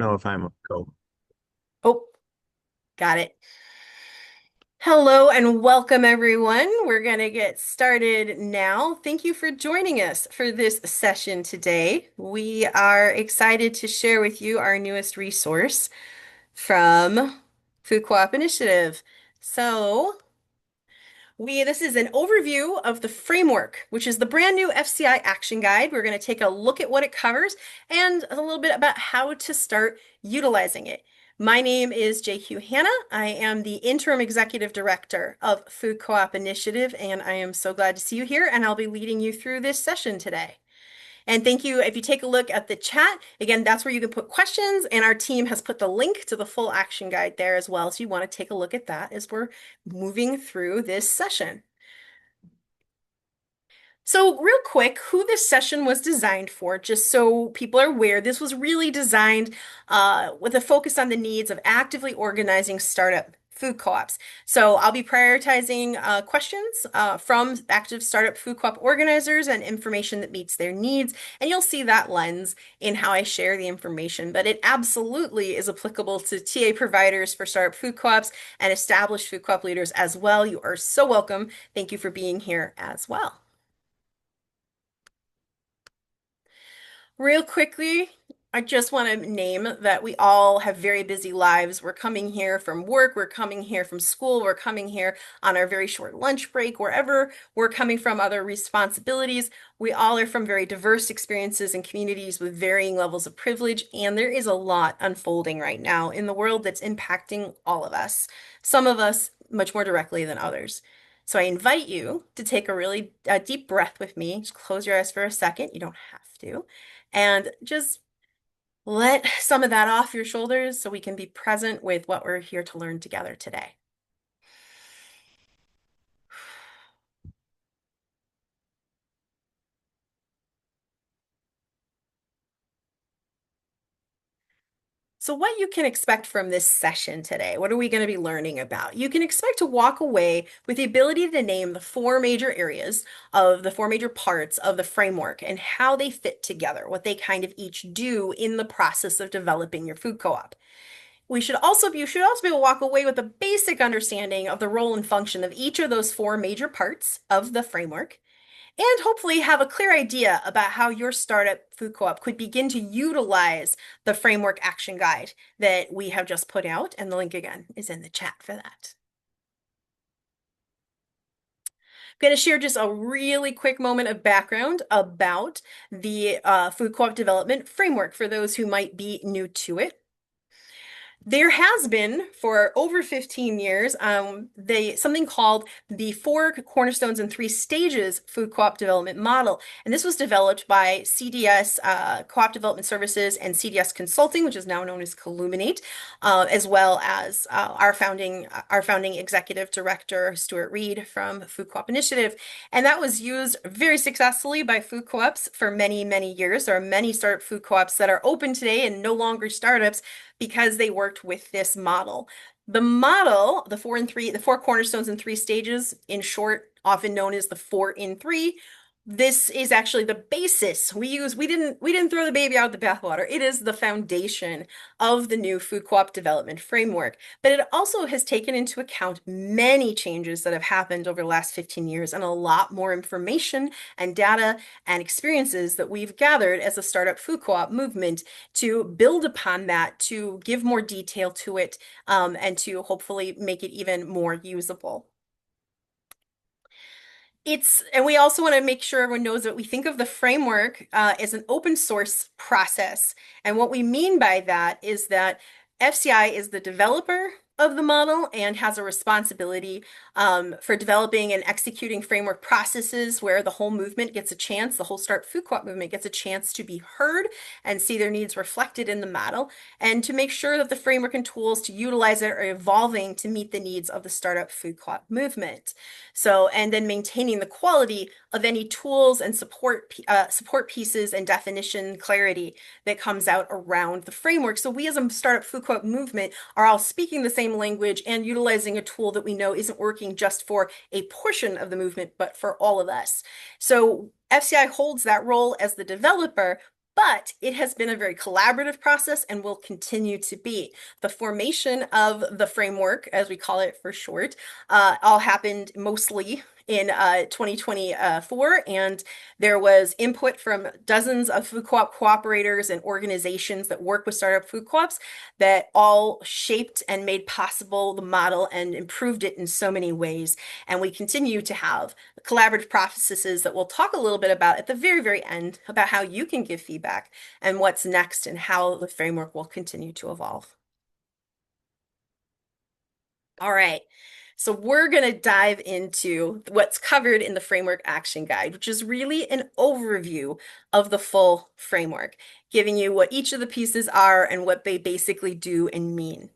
know if I'm go. Oh, got it. Hello and welcome, everyone. We're going to get started now. Thank you for joining us for this session today. We are excited to share with you our newest resource from Food Co-op Initiative. So, this is an overview of the framework, which is the brand new FCI Action Guide. We're going to take a look at what it covers and a little bit about how to start utilizing it. My name is JQ Hanna. I am the Interim Executive Director of Food Co-op Initiative, and I am so glad to see you here, and I'll be leading you through this session today. And thank you. If you take a look at the chat, again, that's where you can put questions, and our team has put the link to the full action guide there as well. So you want to take a look at that as we're moving through this session. So real quick, who this session was designed for, just so people are aware, this was really designed with a focus on the needs of actively organizing startup food co-ops. So I'll be prioritizing questions from active startup food co-op organizers and information that meets their needs. And you'll see that lens in how I share the information. But it absolutely is applicable to TA providers for startup food co-ops and established food co-op leaders as well. You are so welcome. Thank you for being here as well. Real quickly, I just want to name that we all have very busy lives. We're coming here from work, we're coming here from school, we're coming here on our very short lunch break, wherever we're coming from, other responsibilities. We all are from very diverse experiences and communities with varying levels of privilege, and there is a lot unfolding right now in the world that's impacting all of us, some of us much more directly than others. So I invite you to take a really deep breath with me. Just close your eyes for a second. You don't have to. And just let some of that off your shoulders so we can be present with what we're here to learn together today. So what you can expect from this session today, what are we going to be learning about? You can expect to walk away with the ability to name the four major areas of the four major parts of the framework and how they fit together, what they kind of each do in the process of developing your food co-op. You should also be able to walk away with a basic understanding of the role and function of each of those four major parts of the framework, and hopefully have a clear idea about how your startup food co-op could begin to utilize the framework action guide that we have just put out. And the link again is in the chat for that. I'm going to share just a really quick moment of background about the food co-op development framework for those who might be new to it. There has been for over 15 years something called the Four Cornerstones and Three Stages Food Co-op Development Model. And this was developed by CDS Co-op Development Services and CDS Consulting, which is now known as Colluminate, as well as our founding executive director, Stuart Reed from Food Co-op Initiative. And that was used very successfully by food co-ops for many, many years. There are many startup food co-ops that are open today and no longer startups because they worked with this model. The model, the four cornerstones and three stages, in short, often known as the 4 in 3. This is actually the basis we didn't throw the baby out with the bathwater. It is the foundation of the new food co-op development framework, but it also has taken into account many changes that have happened over the last 15 years and a lot more information and data and experiences that we've gathered as a startup food co-op movement to build upon that, to give more detail to it, and to hopefully make it even more usable. And we also want to make sure everyone knows that we think of the framework as an open source process. And what we mean by that is that FCI is the developer of the model and has a responsibility for developing and executing framework processes where the whole movement gets a chance, the whole Start Food Co-op movement gets a chance to be heard and see their needs reflected in the model, and to make sure that the framework and tools to utilize it are evolving to meet the needs of the startup food co-op movement. So, and then maintaining the quality of any tools and support pieces and definition clarity that comes out around the framework. So we as a startup food co-op movement are all speaking the same language and utilizing a tool that we know isn't working just for a portion of the movement, but for all of us. So FCI holds that role as the developer, But it has been a very collaborative process and will continue to be. The formation of the framework, as we call it for short, all happened mostly in 2024, and there was input from dozens of food co-op cooperators and organizations that work with startup food co-ops that all shaped and made possible the model and improved it in so many ways. And we continue to have collaborative processes that we'll talk a little bit about at the very, very end about how you can give feedback and what's next and how the framework will continue to evolve. All right. So we're going to dive into what's covered in the Framework Action Guide, which is really an overview of the full framework, giving you what each of the pieces are and what they basically do and mean.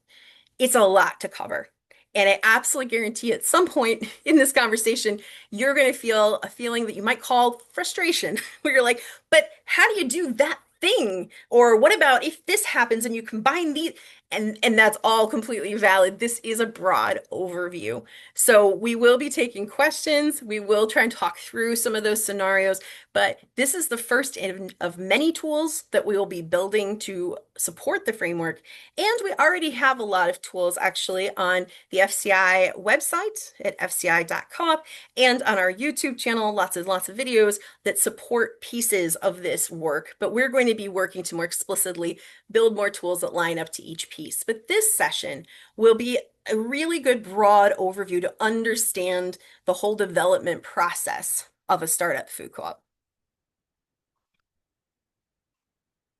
It's a lot to cover. And I absolutely guarantee at some point in this conversation, you're going to feel a feeling that you might call frustration, where you're like, but how do you do that thing? Or what about if this happens and you combine these? And that's all completely valid. This is a broad overview. So we will be taking questions. We will try and talk through some of those scenarios, but this is the first of many tools that we will be building to support the framework. And we already have a lot of tools actually on the FCI website at fci.coop and on our YouTube channel, lots and lots of videos that support pieces of this work. But we're going to be working to more explicitly build more tools that line up to each piece. But this session will be a really good broad overview to understand the whole development process of a startup food co-op.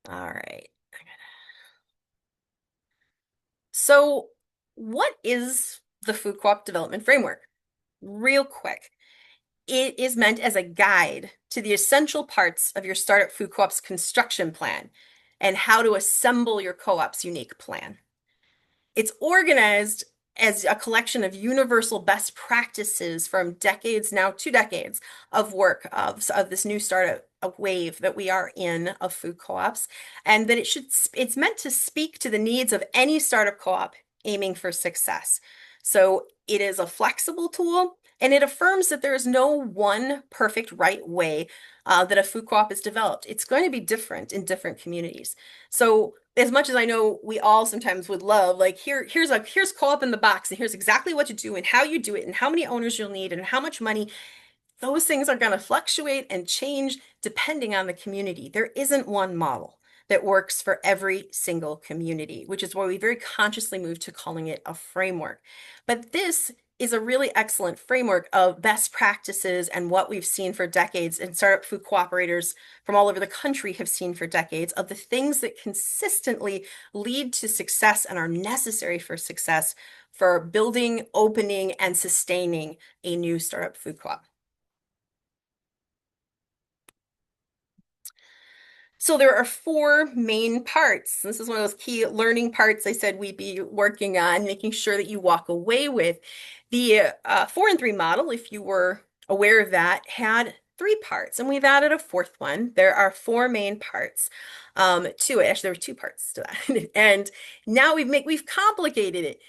All right. So what is the food co-op development framework? Real quick. It is meant as a guide to the essential parts of your startup food co-op's construction plan and how to assemble your co-op's unique plan. It's organized as a collection of universal best practices from decades, now 2 decades of work of this new startup wave that we are in of food co-ops, and that it's meant to speak to the needs of any startup co-op aiming for success. So it is a flexible tool, and it affirms that there is no one perfect right way that a food co-op is developed. It's going to be different in different communities. So as much as I know we all sometimes would love, like here's co-op in the box, and here's exactly what to do and how you do it and how many owners you'll need and how much money, those things are going to fluctuate and change depending on the community. There isn't one model that works for every single community, which is why we very consciously moved to calling it a framework. But this is a really excellent framework of best practices and what we've seen for decades, and startup food cooperators from all over the country have seen for decades, of the things that consistently lead to success and are necessary for success for building, opening, and sustaining a new startup food co-op. So there are 4 main parts. This is one of those key learning parts I said we'd be working on, making sure that you walk away with. The 4-in-3 model, if you were aware of that, had 3 parts, and we've added a 4th one. There are 4 main parts to it. Actually, there were 2 parts to that. And now we've complicated it.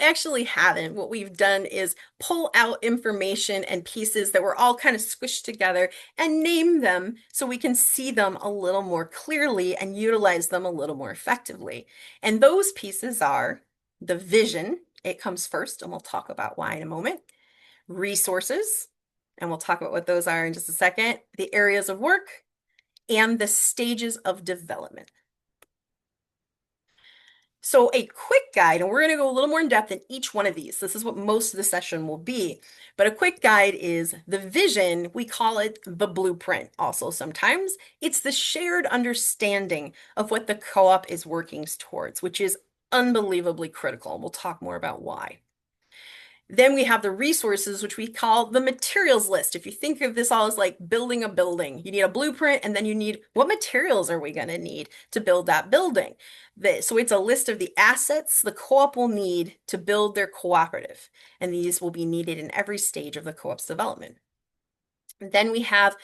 Actually haven't. What we've done is pull out information and pieces that were all kind of squished together and name them so we can see them a little more clearly and utilize them a little more effectively. And those pieces are the vision. It comes first, and we'll talk about why in a moment. Resources, and we'll talk about what those are in just a second. The areas of work, and the stages of development. So a quick guide, and we're going to go a little more in depth in each one of these. This is what most of the session will be. But a quick guide is the vision. We call it the blueprint also sometimes. It's the shared understanding of what the co-op is working towards, which is unbelievably critical. And we'll talk more about why. Then we have the resources, which we call the materials list. If you think of this all as like building a building, you need a blueprint, and then you need what materials are we going to need to build that building. So it's a list of the assets the co-op will need to build their cooperative, and these will be needed in every stage of the co-op's development. And then we have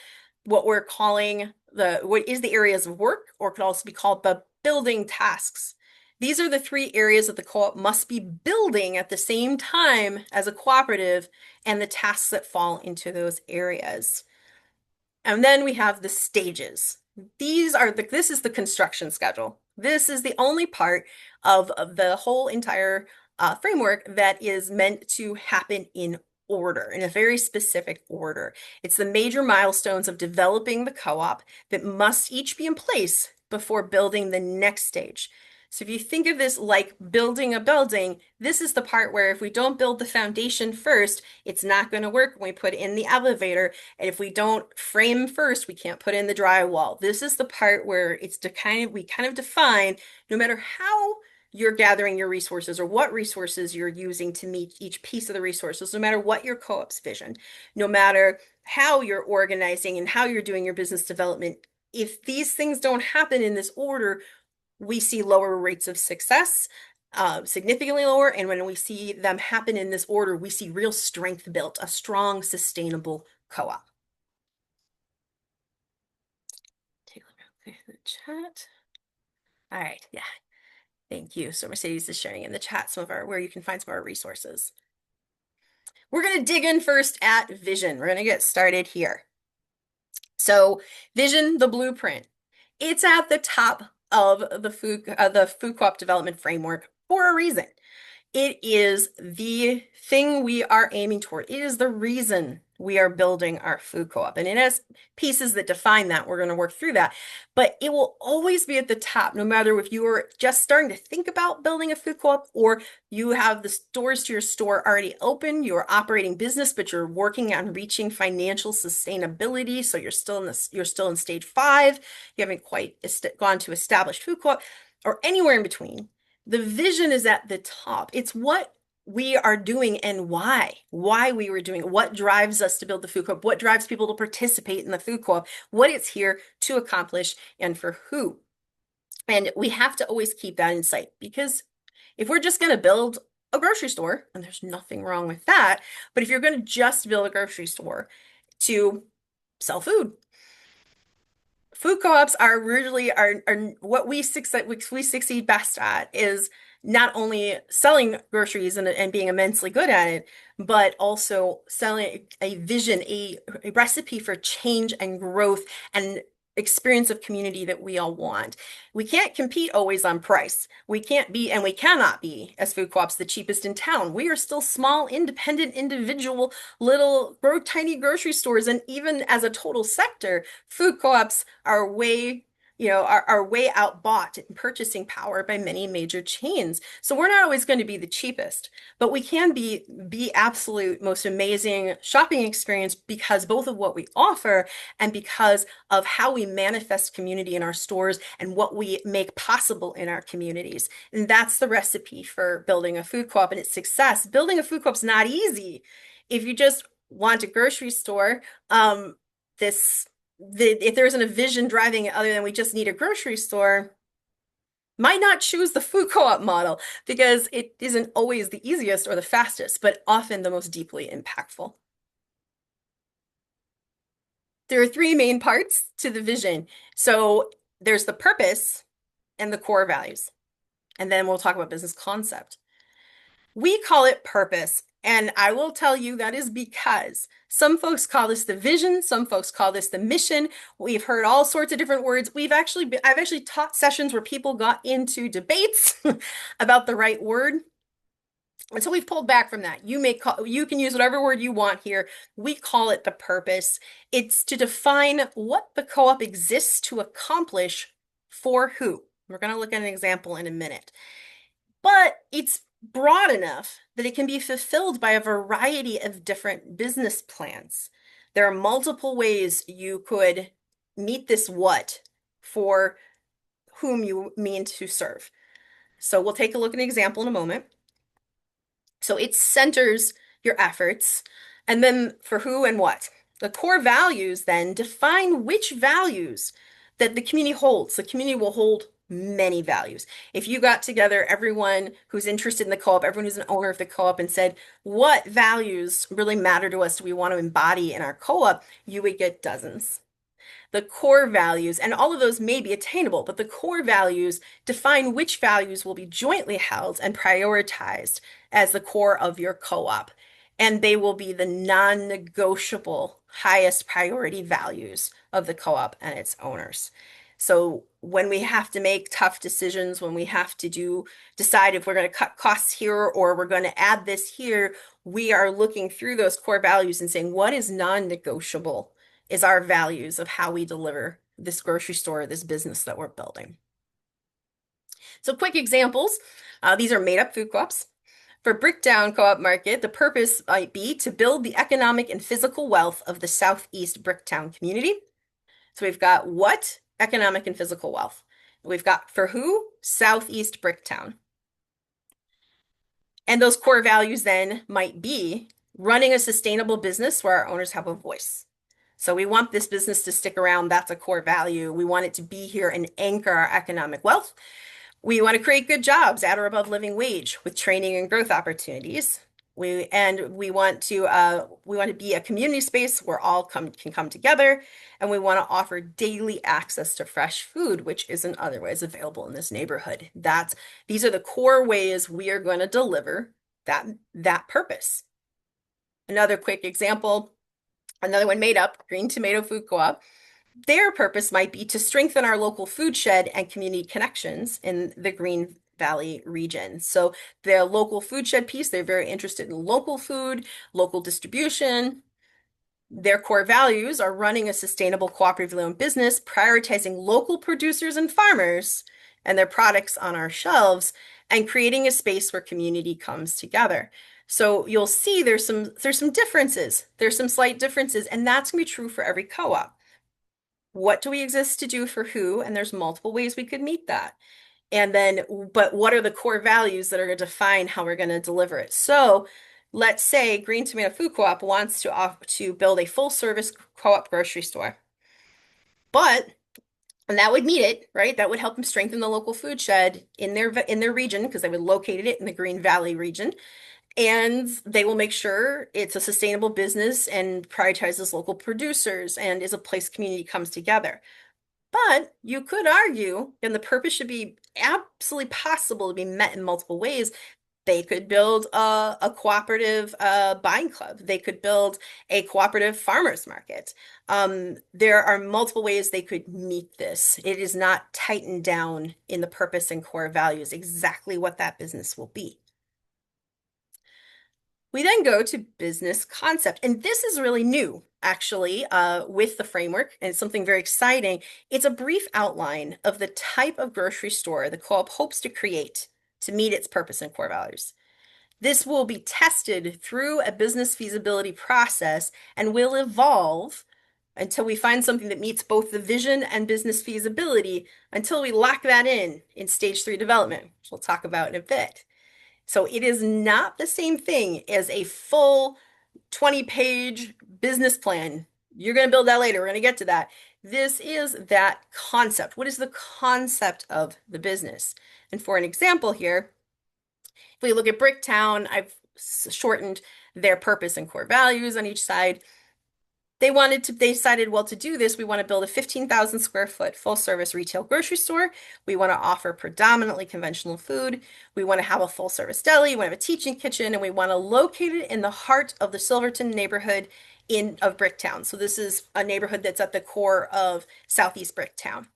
what we're calling what is the areas of work, or could also be called the building tasks. These are the 3 areas that the co-op must be building at the same time as a cooperative, and the tasks that fall into those areas. And then we have the stages. This is the construction schedule. This is the only part of the whole entire framework that is meant to happen in order, in a very specific order. It's the major milestones of developing the co-op that must each be in place before building the next stage. So if you think of this like building a building, this is the part where if we don't build the foundation first, it's not going to work when we put in the elevator. And if we don't frame first, we can't put in the drywall. This is the part where we kind of define, no matter how you're gathering your resources or what resources you're using to meet each piece of the resources, no matter what your co-op's vision, no matter how you're organizing and how you're doing your business development, if these things don't happen in this order, we see lower rates of success, significantly lower. And when we see them happen in this order, we see real strength built, a strong, sustainable co-op. Take a look at the chat. All right, yeah, thank you. So Mercedes is sharing in the chat where you can find some of our resources. We're going to dig in first at vision. We're going to get started here. So vision, the blueprint, it's at the top of the food co-op development framework for a reason. It is the thing we are aiming toward. It is the reason we are building our food co-op. And it has pieces that define that. We're going to work through that. But it will always be at the top, no matter if you are just starting to think about building a food co-op or you have the doors to your store already open, you're operating business, but you're working on reaching financial sustainability. So you're still in stage 5. You haven't quite gone to established food co-op or anywhere in between. The vision is at the top. It's what we are doing and why we were doing it, what drives us to build the food co-op, what drives people to participate in the food co-op, what it's here to accomplish, and for who. And we have to always keep that in sight, because if we're just going to build a grocery store, and there's nothing wrong with that, but if you're going to just build a grocery store to sell food, food co-ops are really what we succeed best at is not only selling groceries and being immensely good at it, but also selling a vision, a recipe for change and growth and experience of community that we all want. We can't compete always on price. We can't be, and we cannot be, as food co-ops, the cheapest in town. We are still small, independent, individual, little, tiny grocery stores. And even as a total sector, food co-ops are way outbought in purchasing power by many major chains. So we're not always going to be the cheapest, but we can be absolute most amazing shopping experience because both of what we offer and because of how we manifest community in our stores and what we make possible in our communities. And that's the recipe for building a food co-op and its success. Building a food co-op is not easy. If you just want a grocery store, if there isn't a vision driving it other than we just need a grocery store, might not choose the food co-op model because it isn't always the easiest or the fastest, but often the most deeply impactful. There are 3 main parts to the vision. So there's the purpose and the core values. And then we'll talk about business concept. We call it purpose. And I will tell you that is because some folks call this the vision, some folks call this the mission. We've heard all sorts of different words. I've actually taught sessions where people got into debates about the right word. And so we've pulled back from that. You can use whatever word you want here. We call it the purpose. It's to define what the co-op exists to accomplish for who. We're going to look at an example in a minute. But it's broad enough that it can be fulfilled by a variety of different business plans. There are multiple ways you could meet this what for whom you mean to serve. So we'll take a look at an example in a moment. So it centers your efforts, and then for who and what. The core values then define which values that the community holds. The community will hold many values. If you got together everyone who's interested in the co-op, everyone who's an owner of the co-op and said, what values really matter to us, do we want to embody in our co-op, you would get dozens. The core values, and all of those may be attainable, but the core values define which values will be jointly held and prioritized as the core of your co-op. and they will be the non-negotiable highest priority values of the co-op and its owners. So when we have to make tough decisions, when we have to decide if we're going to cut costs here or we're going to add this here, we are looking through those core values and saying, what is non-negotiable is our values of how we deliver this grocery store, this business that we're building. So quick examples. These are made-up food co-ops. For Bricktown Co-op Market, the purpose might be to build the economic and physical wealth of the Southeast Bricktown community. So we've got what? Economic and physical wealth. We've got for who? Southeast Bricktown. And those core values then might be running a sustainable business where our owners have a voice. So we want this business to stick around. That's a core value. We want it to be here and anchor our economic wealth. We want to create good jobs at or above living wage with training and growth opportunities. We want to be a community space where all can come together, and we want to offer daily access to fresh food, which isn't otherwise available in this neighborhood. These are the core ways we are going to deliver that purpose. Another quick example, another one made up, Green Tomato Food Co-op. Their purpose might be to strengthen our local food shed and community connections in the Green Valley region. So their local food shed piece, they're very interested in local food, local distribution. Their core values are running a sustainable cooperatively owned business, prioritizing local producers and farmers and their products on our shelves, and creating a space where community comes together. So you'll see there's some differences. There's some slight differences, and that's going to be true for every co-op. What do we exist to do for who? And there's multiple ways we could meet that. And then, but what are the core values that are going to define how we're going to deliver it? So let's say Green Tomato Food Co-op wants to build a full service co-op grocery store. And that would meet it, right? That would help them strengthen the local food shed in their region because they would locate it in the Green Valley region. And they will make sure it's a sustainable business and prioritizes local producers and is a place community comes together. But you could argue, and the purpose should be absolutely possible to be met in multiple ways. They could build a cooperative buying club. They could build a cooperative farmers market. There are multiple ways they could meet this. It is not tightened down in the purpose and core values exactly what that business will be. We then go to business concept, and this is really new, actually, with the framework, and it's something very exciting. It's a brief outline of the type of grocery store the co-op hopes to create to meet its purpose and core values. This will be tested through a business feasibility process and will evolve until we find something that meets both the vision and business feasibility until we lock that in stage 3 development, which we'll talk about in a bit. So it is not the same thing as a full 20-page business plan. You're going to build that later. We're going to get to that. This is that concept. What is the concept of the business? And for an example here, if we look at Bricktown, I've shortened their purpose and core values on each side. They decided, well, to do this, we want to build a 15,000 square foot full service retail grocery store. We want to offer predominantly conventional food. We want to have a full service deli. We want to have a teaching kitchen, and we want to locate it in the heart of the Silverton neighborhood of Bricktown. So this is a neighborhood that's at the core of Southeast Bricktown.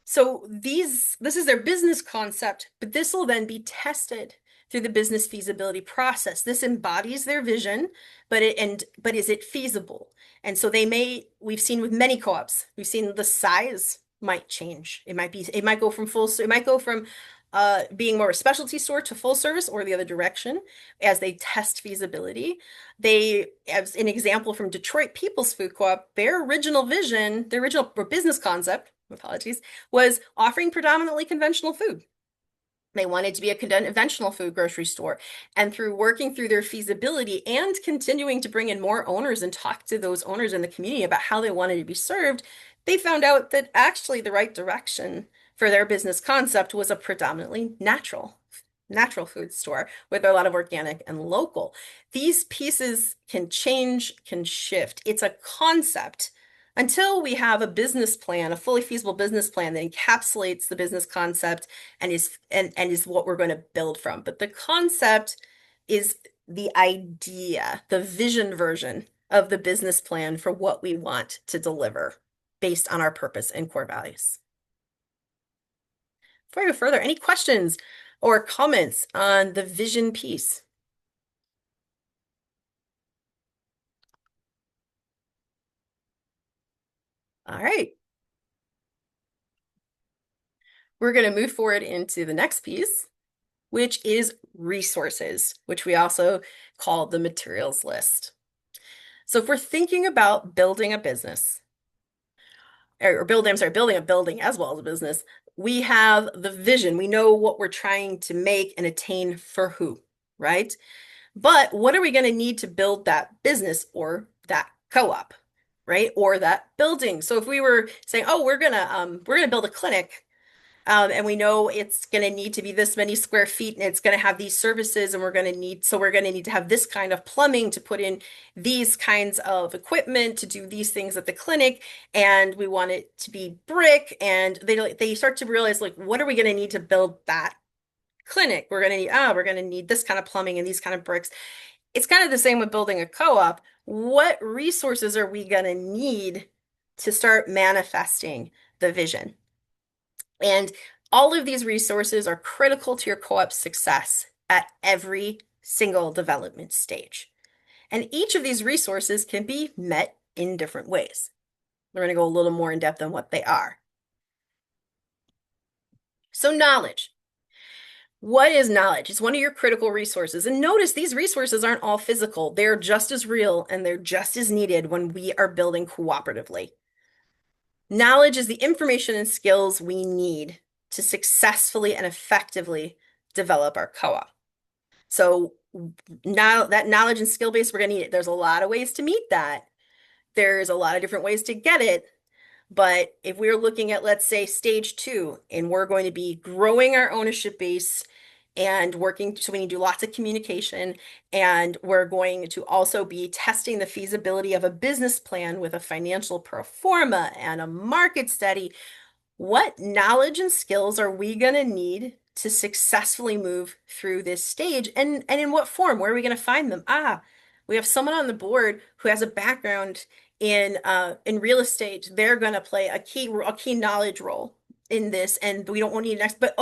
So this is their business concept, but this will then be tested through the business feasibility process. This embodies their vision, but is it feasible? And so we've seen with many co-ops, we've seen the size might change. It might go from being more a specialty store to full service or the other direction as they test feasibility. As an example from Detroit People's Food Co-op, their original vision, their original business concept, apologies, was offering predominantly conventional food. They wanted to be a conventional food grocery store. And through working through their feasibility and continuing to bring in more owners and talk to those owners in the community about how they wanted to be served, they found out that actually the right direction for their business concept was a predominantly natural food store with a lot of organic and local. These pieces can change, can shift. It's a concept until we have a business plan, a fully feasible business plan that encapsulates the business concept and is what we're going to build from. But the concept is the idea, the vision version of the business plan for what we want to deliver based on our purpose and core values. Before we go further, any questions or comments on the vision piece? All right. We're going to move forward into the next piece, which is resources, which we also call the materials list. So if we're thinking about building a business, or building, I'm sorry, building a building as well as a business, we have the vision. We know what we're trying to make and attain for who, right? But what are we going to need to build that business or that co-op, right? Or that building. So if we were saying, oh, we're gonna build a clinic, and we know it's going to need to be this many square feet and it's going to have these services and we're going to need to have this kind of plumbing to put in these kinds of equipment to do these things at the clinic. And we want it to be brick. And they start to realize, like, what are we going to need to build that clinic? We're going to need this kind of plumbing and these kind of bricks. It's kind of the same with building a co-op. What resources are we going to need to start manifesting the vision? And all of these resources are critical to your co-op's success at every single development stage. And each of these resources can be met in different ways. We're going to go a little more in depth on what they are. So knowledge. What is knowledge? It's one of your critical resources. And notice these resources aren't all physical. They're just as real and they're just as needed when we are building cooperatively. Knowledge is the information and skills we need to successfully and effectively develop our co-op. So now that knowledge and skill base, we're going to need it. There's a lot of ways to meet that. There's a lot of different ways to get it. But if we're looking at, let's say, stage 2, and we're going to be growing our ownership base and working, so we need to do lots of communication, and we're going to also be testing the feasibility of a business plan with a financial pro forma and a market study. What knowledge and skills are we going to need to successfully move through this stage? And in what form? Where are we going to find them? We have someone on the board who has a background in real estate. They're going to play a key knowledge role in this, and we don't want to need next, but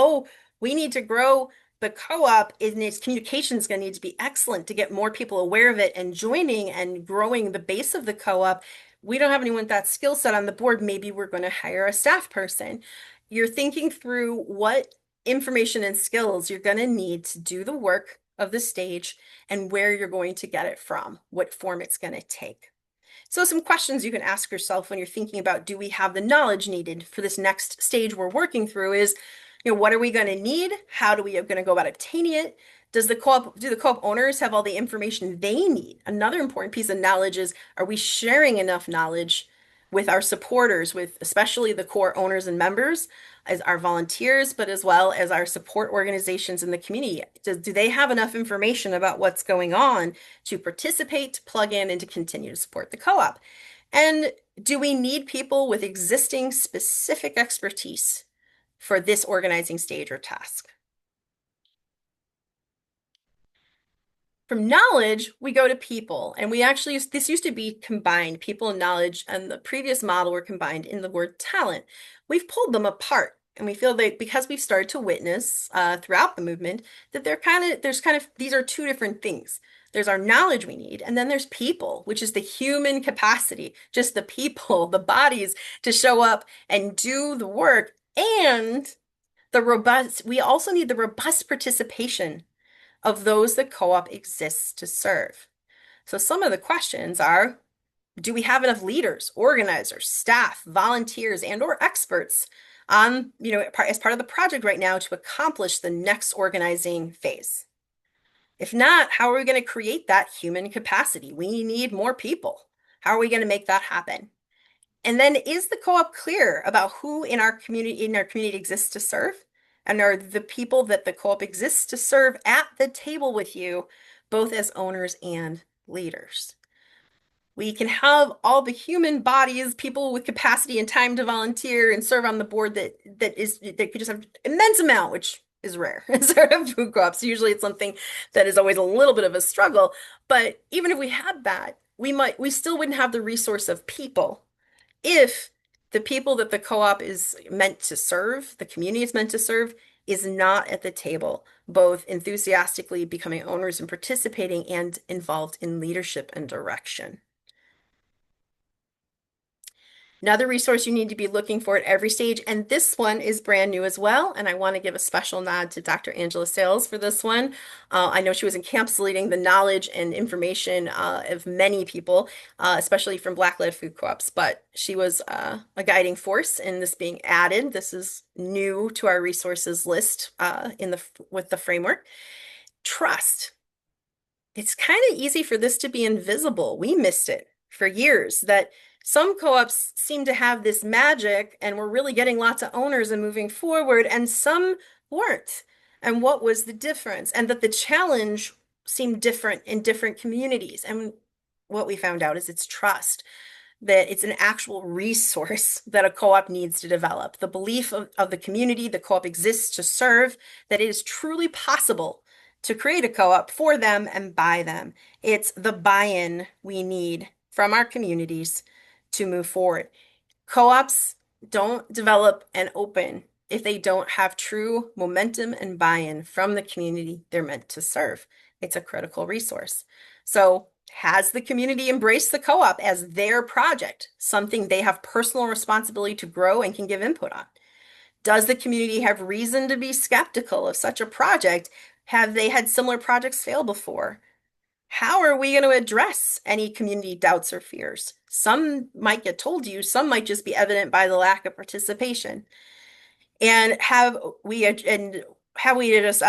we need to grow the co-op, and its communication is going to need to be excellent to get more people aware of it and joining and growing the base of the co-op. We don't have anyone with that skill set on the board. Maybe we're going to hire a staff person. You're thinking through what information and skills you're going to need to do the work of the stage and where you're going to get it from, what form it's going to take. So some questions you can ask yourself when you're thinking about, do we have the knowledge needed for this next stage we're working through is, what are we going to need? How do we going to go about obtaining it? Do the co-op owners have all the information they need? Another important piece of knowledge is, are we sharing enough knowledge with our supporters, with especially the core owners and members, as our volunteers, but as well as our support organizations in the community? Do they have enough information about what's going on to participate, to plug in, and to continue to support the co-op? And do we need people with existing specific expertise for this organizing stage or task? From knowledge, we go to people, and this used to be combined, people and knowledge, and the previous model were combined in the word talent. We've pulled them apart, and we feel that because we've started to witness throughout the movement that these are two different things. There's our knowledge we need, and then there's people, which is the human capacity, just the people, the bodies to show up and do the work, and we also need the robust participation of those the co-op exists to serve. So some of the questions are, do we have enough leaders, organizers, staff, volunteers, and/or experts on, as part of the project right now to accomplish the next organizing phase? If not, how are we going to create that human capacity? We need more people. How are we going to make that happen? And then, is the co-op clear about who in our community exists to serve? And are the people that the co-op exists to serve at the table with you, both as owners and leaders? We can have all the human bodies, people with capacity and time to volunteer and serve on the board that could just have immense amount, which is rare in startup food co-ops. Usually it's something that is always a little bit of a struggle. But even if we had that, we still wouldn't have the resource of people if the people that the co-op is meant to serve, the community is meant to serve, is not at the table, both enthusiastically becoming owners and participating and involved in leadership and direction. Another resource you need to be looking for at every stage, and this one is brand new as well, and I want to give a special nod to Dr. Angela Sales for this one. I know she was encapsulating the knowledge and information of many people, especially from Black-led food co-ops, but she was a guiding force in this being added. This is new to our resources list with the framework. Trust. It's kind of easy for this to be invisible. We missed it for years that some co-ops seem to have this magic and we're really getting lots of owners and moving forward, and some weren't. And what was the difference? And that the challenge seemed different in different communities. And what we found out is it's trust, that it's an actual resource that a co-op needs to develop. The belief of the community, the co-op exists to serve, that it is truly possible to create a co-op for them and by them. It's the buy-in we need from our communities to move forward. Co-ops don't develop and open if they don't have true momentum and buy-in from the community they're meant to serve. It's a critical resource. So, has the community embraced the co-op as their project, something they have personal responsibility to grow and can give input on? Does the community have reason to be skeptical of such a project? Have they had similar projects fail before? How are we going to address any community doubts or fears? Some might get told to you, some might just be evident by the lack of participation. And how we address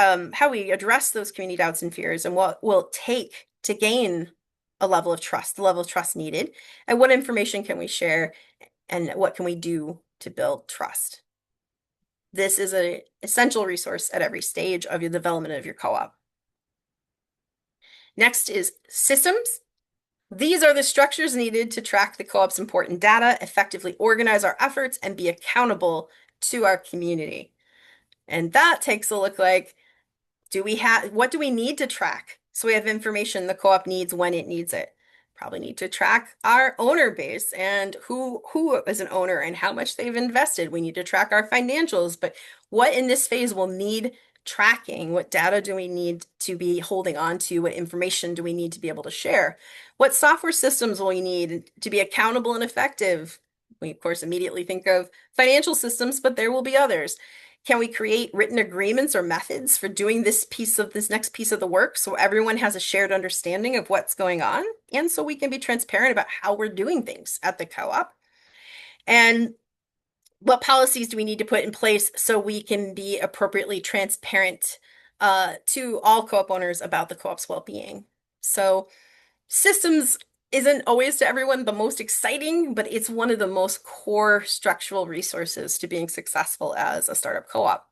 those community doubts and fears, and what will it take to gain a level of trust, the level of trust needed, and what information can we share, and what can we do to build trust? This is an essential resource at every stage of your development of your co-op. Next is systems. These are the structures needed to track the co-op's important data, effectively organize our efforts, and be accountable to our community. And that takes a look like, what do we need to track? So we have information the co-op needs when it needs it. Probably need to track our owner base and who is an owner and how much they've invested. We need to track our financials, but what in this phase will need tracking? What data do we need to be holding on to? What information do we need to be able to share? What software systems will we need to be accountable and effective? We, of course, immediately think of financial systems, but there will be others. Can we create written agreements or methods for doing this next piece of the work so everyone has a shared understanding of what's going on? And so we can be transparent about how we're doing things at the co-op. And what policies do we need to put in place so we can be appropriately transparent to all co-op owners about the co-op's well-being? So systems isn't always to everyone the most exciting, but it's one of the most core structural resources to being successful as a startup co-op.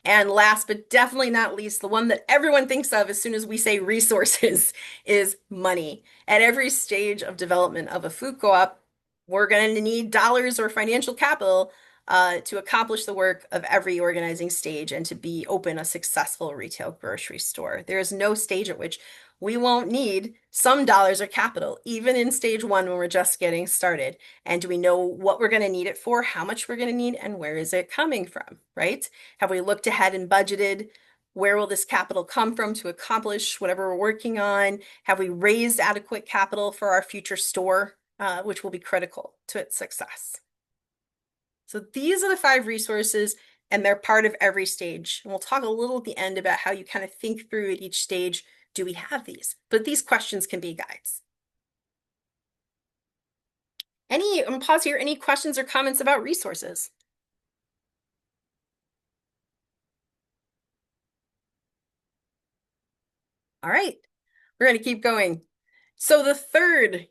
And last but definitely not least, the one that everyone thinks of as soon as we say resources is money. At every stage of development of a food co-op, we're going to need dollars or financial capital to accomplish the work of every organizing stage and to be open a successful retail grocery store. There is no stage at which we won't need some dollars or capital, even in stage one when we're just getting started. And do we know what we're going to need it for, how much we're going to need, and where is it coming from, right? Have we looked ahead and budgeted? Where will this capital come from to accomplish whatever we're working on? Have we raised adequate capital for our future store, which will be critical to its success? So these are the 5 resources, and they're part of every stage. And we'll talk a little at the end about how you kind of think through at each stage, do we have these? But these questions can be guides. I'm gonna pause here. Any questions or comments about resources? All right, we're going to keep going. So the third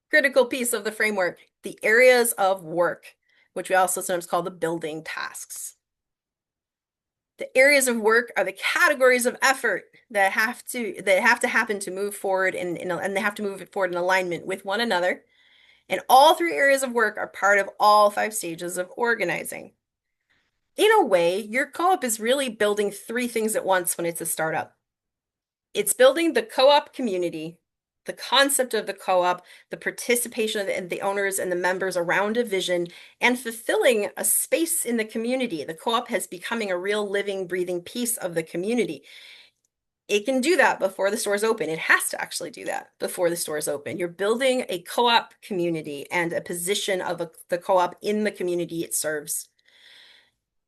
critical piece of the framework, the areas of work, which we also sometimes call the building tasks. The areas of work are the categories of effort that have to happen to move forward, and they have to move forward in alignment with one another. And all 3 areas of work are part of all 5 stages of organizing. In a way, your co-op is really building three things at once when it's a startup. It's building the co-op community, the concept of the co-op, the participation of the owners and the members around a vision, and fulfilling a space in the community. The co-op has becoming a real living, breathing piece of the community. It can do that before the stores open. It has to actually do that before the stores open. You're building a co-op community and a position of the co-op in the community it serves.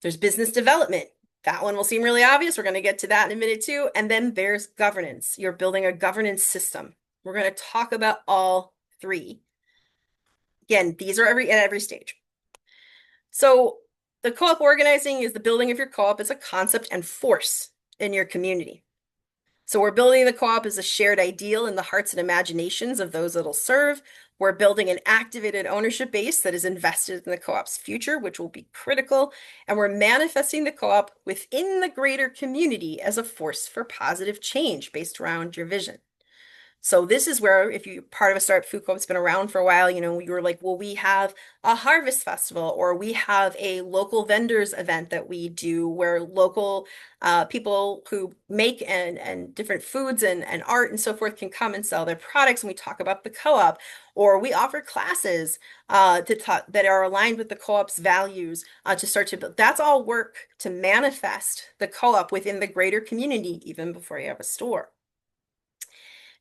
There's business development. That one will seem really obvious. We're going to get to that in a minute too. And then there's governance. You're building a governance system. We're going to talk about all three. Again, these are at every stage. So the co-op organizing is the building of your co-op as a concept and force in your community. So we're building the co-op as a shared ideal in the hearts and imaginations of those it'll serve. We're building an activated ownership base that is invested in the co-op's future, which will be critical. And we're manifesting the co-op within the greater community as a force for positive change based around your vision. So this is where, if you're part of a startup food co-op that's been around for a while, you were like, well, we have a harvest festival, or we have a local vendors event that we do where local people who make and different foods and art and so forth can come and sell their products, and we talk about the co-op, or we offer classes that are aligned with the co-op's values to start to build. That's all work to manifest the co-op within the greater community, even before you have a store.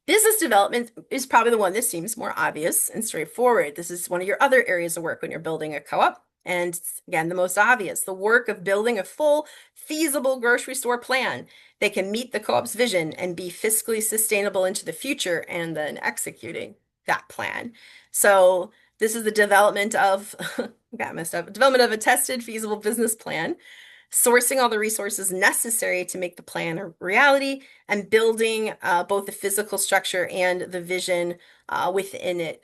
Business development is probably the one that seems more obvious and straightforward. This is one of your other areas of work when you're building a co-op. And again, the most obvious, the work of building a full, feasible grocery store plan that can meet the co-op's vision and be fiscally sustainable into the future, and then executing that plan. So this is the development of, got messed up, development of a tested, feasible business plan, sourcing all the resources necessary to make the plan a reality, and building both the physical structure and the vision within it,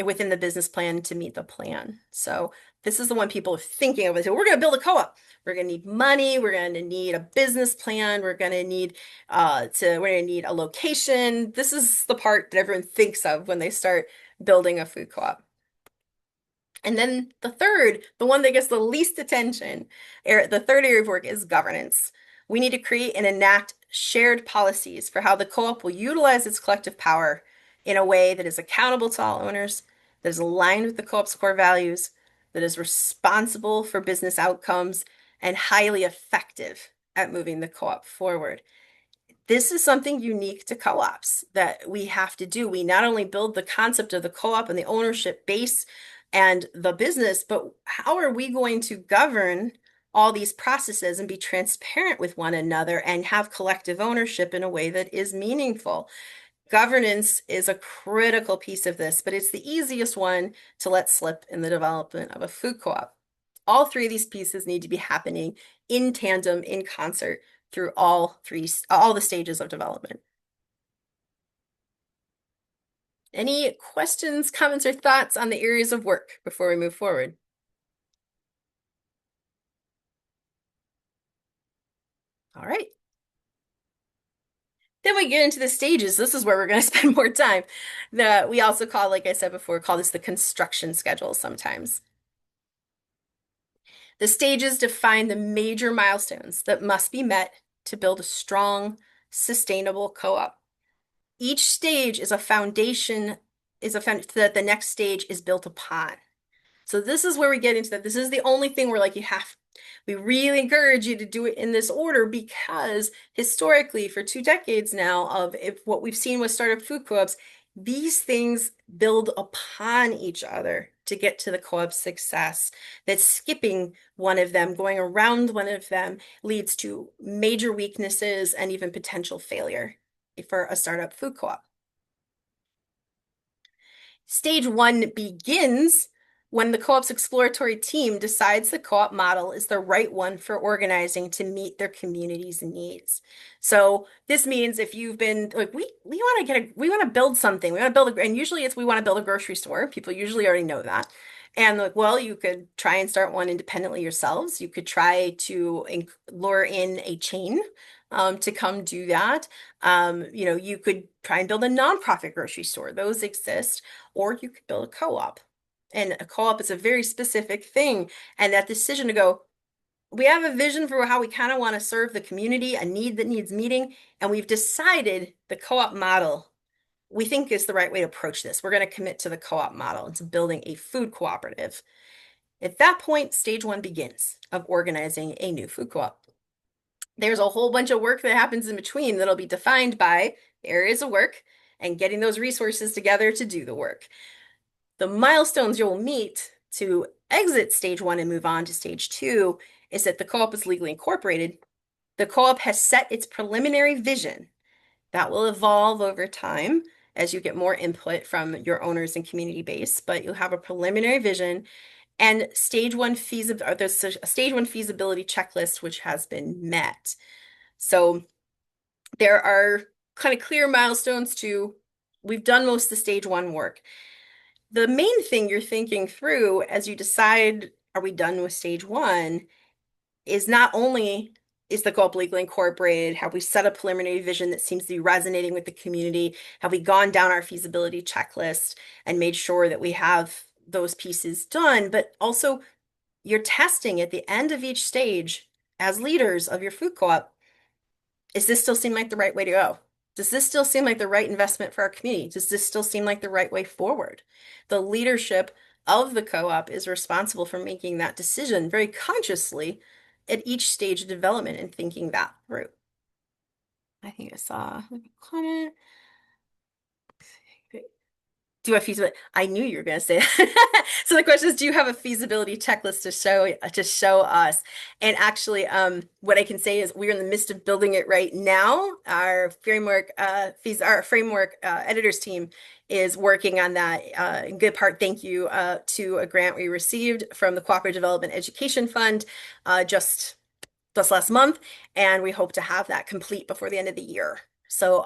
within the business plan to meet the plan. So this is the one people are thinking of. So we're going to build a co-op. We're going to need money. We're going to need a business plan. We're going to need a location. This is the part that everyone thinks of when they start building a food co-op. And then the one that gets the least attention, the third area of work is governance. We need to create and enact shared policies for how the co-op will utilize its collective power in a way that is accountable to all owners, that is aligned with the co-op's core values, that is responsible for business outcomes, and highly effective at moving the co-op forward. This is something unique to co-ops that we have to do. We not only build the concept of the co-op and the ownership base and the business, but how are we going to govern all these processes and be transparent with one another and have collective ownership in a way that is meaningful? Governance is a critical piece of this, but it's the easiest one to let slip in the development of a food co-op. All three of these pieces need to be happening in tandem, in concert, through all the stages of development. Any questions, comments, or thoughts on the areas of work before we move forward? All right. Then we get into the stages. This is where we're going to spend more time. We also call, like I said before, call this the construction schedule sometimes. The stages define the major milestones that must be met to build a strong, sustainable co-op. Each stage is a foundation, that the next stage is built upon. So this is where we get into that. This is the only thing where we really encourage you to do it in this order, because historically for 2 decades now of what we've seen with startup food co-ops, these things build upon each other to get to the co-op success. That skipping one of them, going around one of them, leads to major weaknesses and even potential failure for a startup food co-op. Stage 1 begins when the co-op's exploratory team decides the co-op model is the right one for organizing to meet their community's needs. So this means if you've been like, we want to build something, and usually we want to build a grocery store. People usually already know that. And like, well, you could try and start one independently yourselves. You could try to lure in a chain to come do that. You could try and build a nonprofit grocery store. Those exist. Or you could build a co-op. And a co-op is a very specific thing. And that decision to go, we have a vision for how we kind of want to serve the community, a need that needs meeting, and we've decided the co-op model we think is the right way to approach this. We're going to commit to the co-op model and to building a food cooperative. At that point, stage one begins of organizing a new food co-op. There's a whole bunch of work that happens in between that'll be defined by areas of work and getting those resources together to do the work. The milestones you'll meet to exit stage one and move on to stage two is that the co-op is legally incorporated. The co-op has set its preliminary vision that will evolve over time as you get more input from your owners and community base, but you'll have a preliminary vision and there's a stage one feasibility checklist which has been met. So there are kind of clear milestones to we've done most of the stage one work. The main thing you're thinking through as you decide, are we done with stage one, is not only is the co-op legally incorporated, have we set a preliminary vision that seems to be resonating with the community? Have we gone down our feasibility checklist and made sure that we have those pieces done? But also, you're testing at the end of each stage as leaders of your food co-op. Is this still seem like the right way to go? Does this still seem like the right investment for our community? Does this still seem like the right way forward? The leadership of the co-op is responsible for making that decision very consciously at each stage of development and thinking that through. I think I saw a comment. Do a feasibility. I knew you were going to say that. So the question is, do you have a feasibility checklist to show us? And actually, what I can say is we're in the midst of building it right now. Our framework editors team is working on that. In good part, thank you to a grant we received from the Cooperative Development Education Fund just last month, and we hope to have that complete before the end of the year. So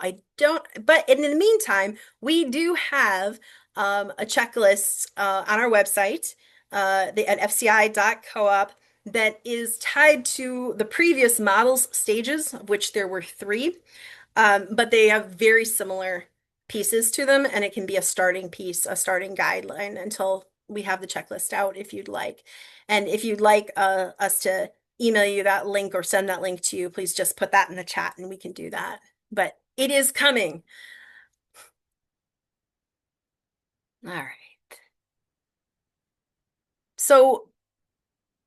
but in the meantime, we do have a checklist on our website at fci.coop that is tied to the previous models stages, of which there were three, but they have very similar pieces to them, and it can be a starting piece, a starting guideline until we have the checklist out if you'd like. And if you'd like us to email you that link or send that link to you, please just put that in the chat and we can do that. But it is coming. All right. So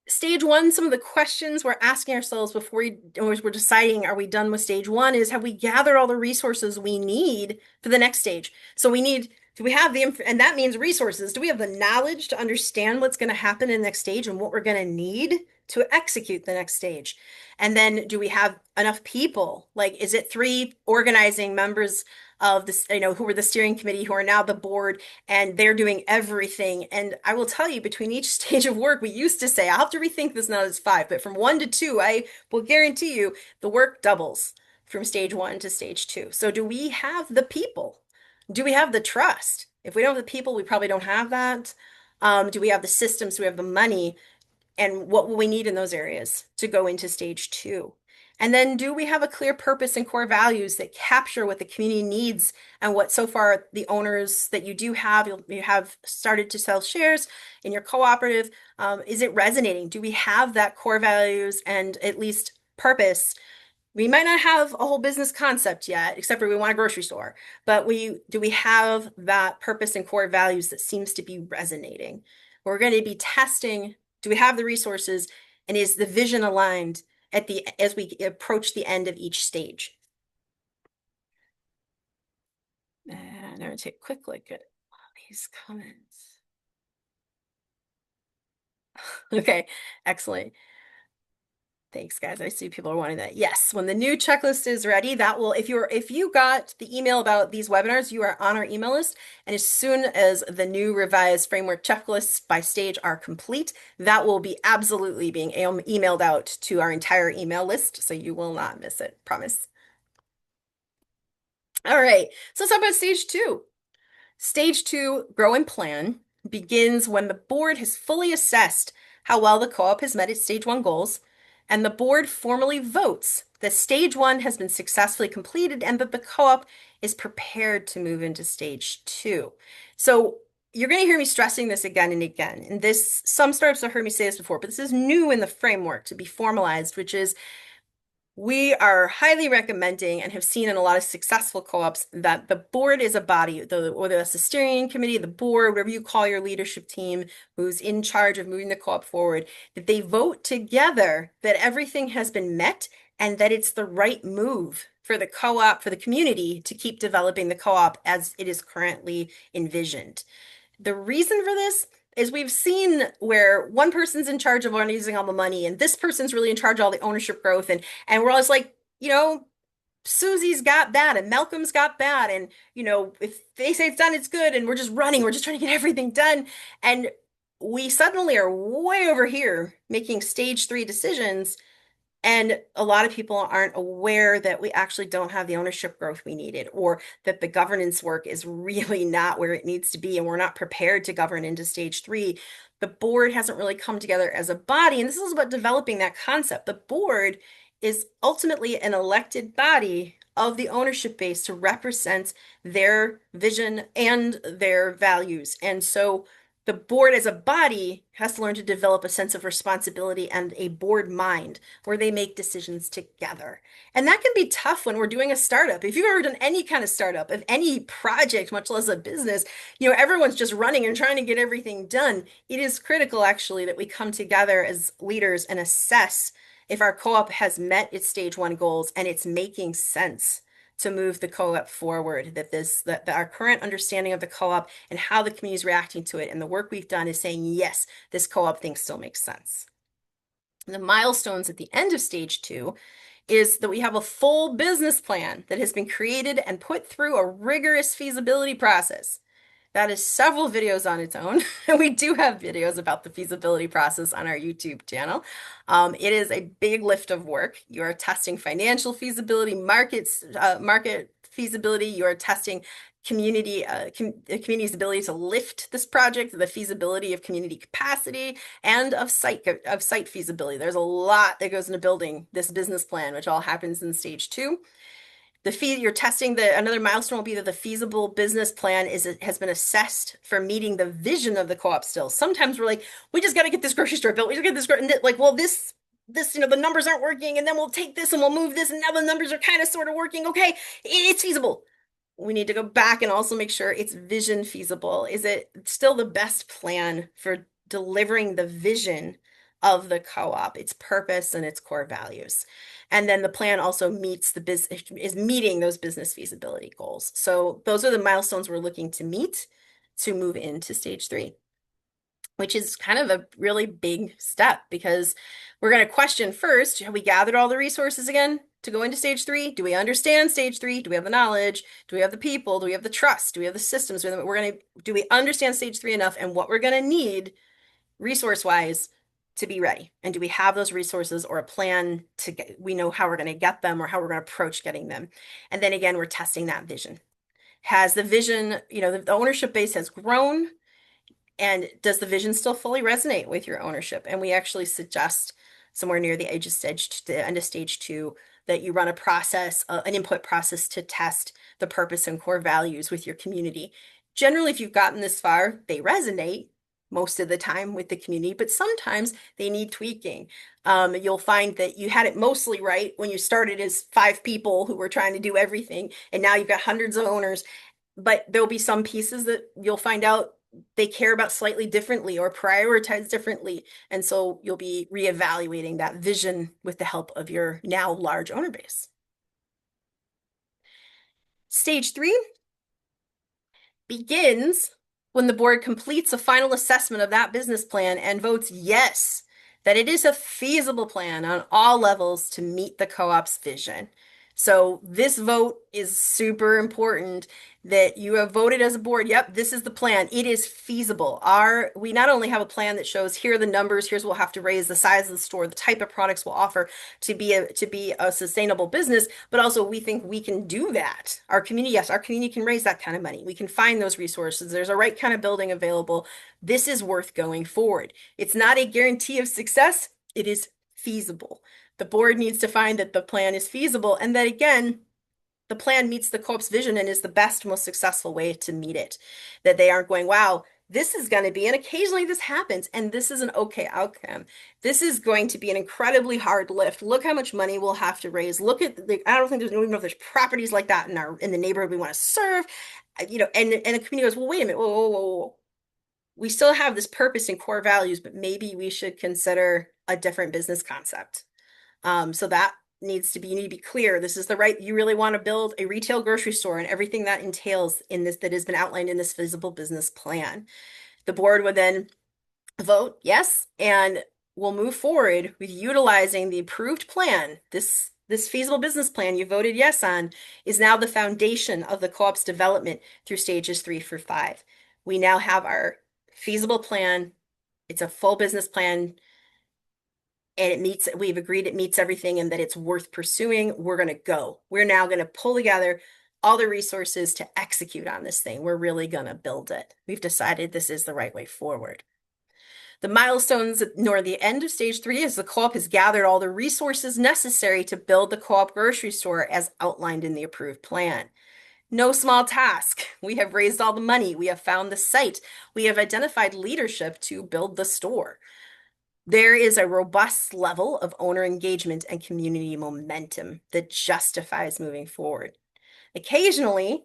stage one, some of the questions we're asking ourselves before we're deciding, are we done with stage one, is have we gathered all the resources we need for the next stage? So do we have and that means resources. Do we have the knowledge to understand what's going to happen in the next stage and what we're going to need to execute the next stage? And then do we have enough people? Like, is it 3 organizing members of this, who were the steering committee, who are now the board, and they're doing everything? And I will tell you, between each stage of work, we used to say, I'll have to rethink this now as 5, but from 1 to 2, I will guarantee you the work doubles from stage 1 to stage 2. So do we have the people? Do we have the trust? If we don't have the people, we probably don't have that. Do we have the systems? Do we have the money? And what will we need in those areas to go into stage 2? And then do we have a clear purpose and core values that capture what the community needs and what so far the owners that you do have, you have started to sell shares in your cooperative, is it resonating? Do we have that core values and at least purpose? We might not have a whole business concept yet, except for we want a grocery store, but do we have that purpose and core values that seems to be resonating? We're going to be testing, do we have the resources, and is the vision aligned as we approach the end of each stage? And I'm going to take a quick look at all these comments. Okay, excellent. Thanks, guys. I see people are wanting that. Yes, when the new checklist is ready, that will, if you got the email about these webinars, you are on our email list. And as soon as the new revised framework checklists by stage are complete, that will be absolutely being emailed out to our entire email list. So you will not miss it, promise. All right, so let's talk about stage 2. Stage 2, grow and plan, begins when the board has fully assessed how well the co-op has met its stage 1 goals, and the board formally votes that stage 1 has been successfully completed and that the co-op is prepared to move into stage 2. So you're going to hear me stressing this again and again. And this, some startups have heard me say this before, but this is new in the framework to be formalized, which is we are highly recommending and have seen in a lot of successful co-ops that the board is a body, whether that's the steering committee, the board, whatever you call your leadership team, who's in charge of moving the co-op forward, that they vote together that everything has been met and that it's the right move for the co-op, for the community to keep developing the co-op as it is currently envisioned. The reason for this is we've seen where one person's in charge of using all the money and this person's really in charge of all the ownership growth and we're always like, Susie's got that and Malcolm's got that and if they say it's done, it's good and we're just running, we're just trying to get everything done and we suddenly are way over here making stage 3 decisions and a lot of people aren't aware that we actually don't have the ownership growth we needed, or that the governance work is really not where it needs to be, and we're not prepared to govern into stage 3. The board hasn't really come together as a body, and this is about developing that concept. The board is ultimately an elected body of the ownership base to represent their vision and their values. And so the board as a body has to learn to develop a sense of responsibility and a board mind where they make decisions together. And that can be tough when we're doing a startup. If you've ever done any kind of startup of any project, much less a business, everyone's just running and trying to get everything done. It is critical actually that we come together as leaders and assess if our co-op has met its stage 1 goals and it's making sense to move the co-op forward, that our current understanding of the co-op and how the community is reacting to it and the work we've done is saying, yes, this co-op thing still makes sense. The milestones at the end of stage 2 is that we have a full business plan that has been created and put through a rigorous feasibility process. That is several videos on its own. We do have videos about the feasibility process on our YouTube channel. It is a big lift of work. You are testing financial feasibility, market feasibility. You are testing the community's ability to lift this project, the feasibility of community capacity, and of site feasibility. There's a lot that goes into building this business plan, which all happens in stage 2. You're testing another milestone will be that the feasible business plan has been assessed for meeting the vision of the co-op still. Sometimes we're like, we just got to get this grocery store built. We just get this, and like, well, this, the numbers aren't working, and then we'll take this and we'll move this, and now the numbers are kind of sort of working. Okay, it's feasible. We need to go back and also make sure it's vision feasible. Is it still the best plan for delivering the vision of the co-op, its purpose and its core values? And then the plan also is meeting those business feasibility goals. So those are the milestones we're looking to meet to move into stage 3, which is kind of a really big step because we're going to question first, have we gathered all the resources again to go into stage 3? Do we understand stage 3? Do we have the knowledge? Do we have the people? Do we have the trust? Do we have the systems? Do we understand stage 3 enough and what we're going to need resource-wise to be ready? And do we have those resources or a plan we know how we're going to get them or how we're going to approach getting them? And then again, we're testing that vision. Has the vision, the ownership base has grown, and does the vision still fully resonate with your ownership? And we actually suggest somewhere near the end of stage 2 that you run a process, an input process to test the purpose and core values with your community. Generally, if you've gotten this far, they resonate most of the time with the community, but sometimes they need tweaking. You'll find that you had it mostly right when you started as 5 people who were trying to do everything, and now you've got hundreds of owners, but there'll be some pieces that you'll find out they care about slightly differently or prioritize differently. And so you'll be reevaluating that vision with the help of your now large owner base. Stage 3 begins when the board completes a final assessment of that business plan and votes yes, that it is a feasible plan on all levels to meet the co-op's vision. So this vote is super important that you have voted as a board. Yep, this is the plan. It is feasible. We not only have a plan that shows here are the numbers, here's what we'll have to raise, the size of the store, the type of products we'll offer to be a sustainable business, but also we think we can do that. Our community can raise that kind of money. We can find those resources. There's a right kind of building available. This is worth going forward. It's not a guarantee of success. It is feasible. The board needs to find that the plan is feasible and that, again, the plan meets the co-op's vision and is the best, most successful way to meet it. That they aren't going, wow, this is going to be, and occasionally this happens, and this is an okay outcome. This is going to be an incredibly hard lift. Look how much money we'll have to raise. Look at the, I don't think there's, I don't even know if there's properties like that in the neighborhood we want to serve. And the community goes, well, wait a minute, whoa, whoa, whoa, whoa. We still have this purpose and core values, but maybe we should consider a different business concept. So that needs to be, you need to be clear. This is the right, you really want to build a retail grocery store and everything that entails in this, that has been outlined in this feasible business plan. The board would then vote yes, and we'll move forward with utilizing the approved plan. This feasible business plan you voted yes on is now the foundation of the co-op's development through stages 3 through 5. We now have our feasible plan. It's a full business plan, and we've agreed it meets everything and that it's worth pursuing. We're going to go. We're now going to pull together all the resources to execute on this thing. We're really going to build it. We've decided this is the right way forward. The milestones nor the end of stage 3 is the co-op has gathered all the resources necessary to build the co-op grocery store as outlined in the approved plan. No small task. We have raised all the money. We have found the site. We have identified leadership to build the store. There is a robust level of owner engagement and community momentum that justifies moving forward. Occasionally,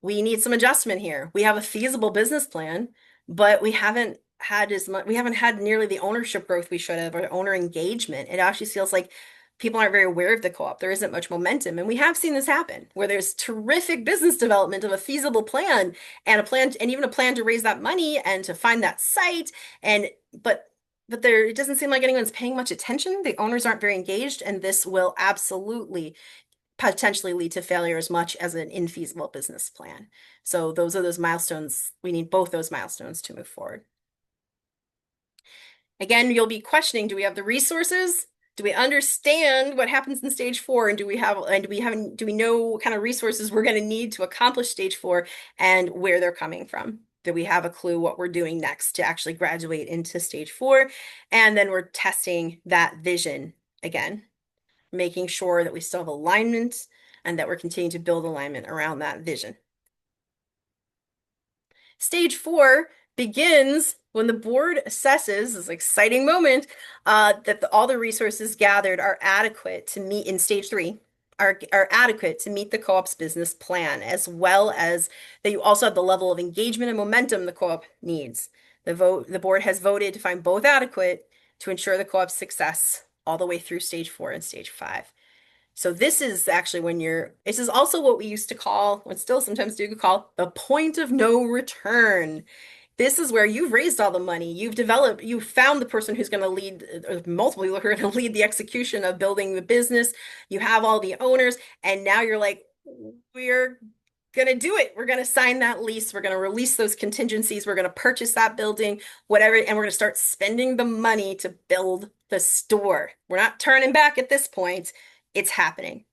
we need some adjustment here. We have a feasible business plan, but we haven't had nearly the ownership growth we should have, or owner engagement. It actually feels like people aren't very aware of the co-op. There isn't much momentum. And we have seen this happen where there's terrific business development of a feasible plan and even a plan to raise that money and to find that site. But it doesn't seem like anyone's paying much attention. The owners aren't very engaged, and this will absolutely potentially lead to failure as much as an infeasible business plan. So those are those milestones. We need both those milestones to move forward. Again, you'll be questioning, do we have the resources? Do we understand what happens in stage 4? And do we know what kind of resources we're going to need to accomplish stage 4 and where they're coming from? Do we have a clue what we're doing next to actually graduate into stage 4? And then we're testing that vision again, making sure that we still have alignment and that we're continuing to build alignment around that vision. Stage 4 begins when the board assesses, this exciting moment, that all the resources gathered are adequate to meet in stage 3, are adequate to meet the co-op's business plan, as well as that you also have the level of engagement and momentum the co-op needs. The board has voted to find both adequate to ensure the co-op's success all the way through stage 4 and stage 5. So this is actually this is also what we used to call, what still sometimes do call, the point of no return. This is where you've raised all the money, you've found the person who's going to lead, or multiple people who are going to lead the execution of building the business. You have all the owners, and now you're like, we're going to do it. We're going to sign that lease. We're going to release those contingencies. We're going to purchase that building, whatever, and we're going to start spending the money to build the store. We're not turning back at this point. It's happening.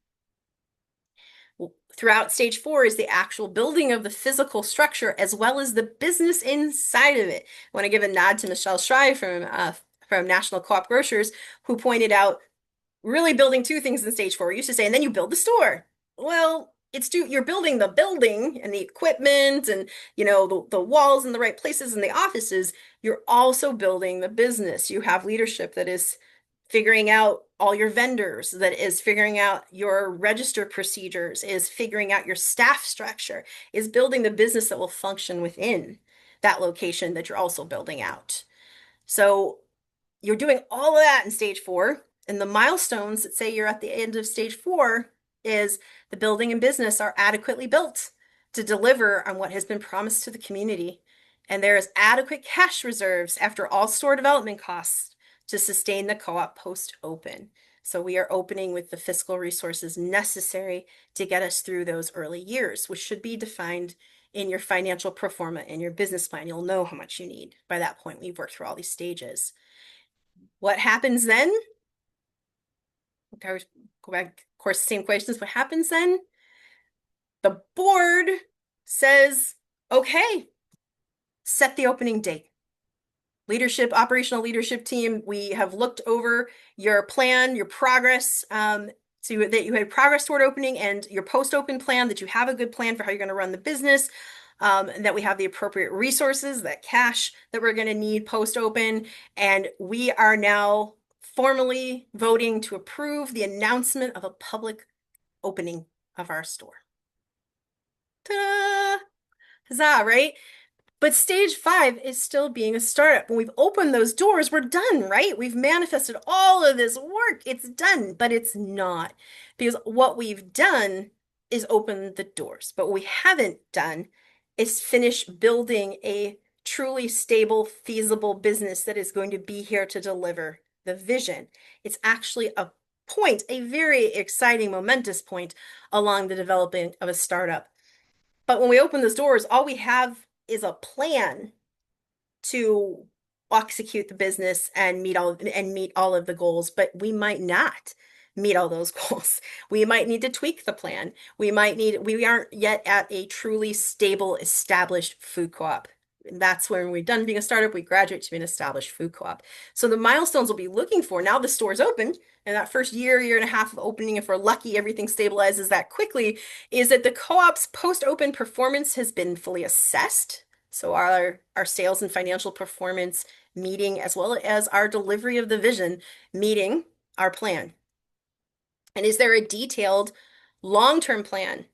Throughout stage 4 is the actual building of the physical structure as well as the business inside of it. I want to give a nod to Michelle Schreiber from National Co-op Grocers, who pointed out really building 2 things in stage 4. We used to say, and then you build the store. Well, you're building the building and the equipment and the walls in the right places in the offices. You're also building the business. You have leadership that is figuring out all your vendors, that is figuring out your register procedures, is figuring out your staff structure, is building the business that will function within that location that you're also building out. So you're doing all of that in stage 4, and the milestones that say you're at the end of stage 4 is the building and business are adequately built to deliver on what has been promised to the community. And there is adequate cash reserves after all store development costs to sustain the co-op post-open. So we are opening with the fiscal resources necessary to get us through those early years, which should be defined in your financial pro forma and your business plan. You'll know how much you need by that point. We've worked through all these stages. What happens then? Okay, go back, of course, same questions. What happens then? The board says, okay, set the opening date. Operational leadership team, we have looked over your plan, your progress, so that you had progress toward opening, and your post-open plan, that you have a good plan for how you're going to run the business. and that we have the appropriate resources, that cash that we're going to need post-open. And we are now formally voting to approve the announcement of a public opening of our store. Ta-da! Huzzah, right? But stage 5 is still being a startup. When we've opened those doors, we're done, right? We've manifested all of this work. It's done, but it's not. Because what we've done is open the doors. But what we haven't done is finish building a truly stable, feasible business that is going to be here to deliver the vision. It's actually a point, a very exciting, momentous point along the development of a startup. But when we open those doors, all we have is a plan to execute the business and meet all of the goals, but we might not meet all those goals. We might need to tweak the plan. We aren't yet at a truly stable, established food co-op. That's when we're done being a startup, we graduate to be an established food co-op. So the milestones we'll be looking for now the store's open, and that first year and a half of opening, if we're lucky, everything stabilizes that quickly, is that the co-op's post-open performance has been fully assessed. So our sales and financial performance meeting, as well as our delivery of the vision meeting our plan. And is there a detailed long-term plan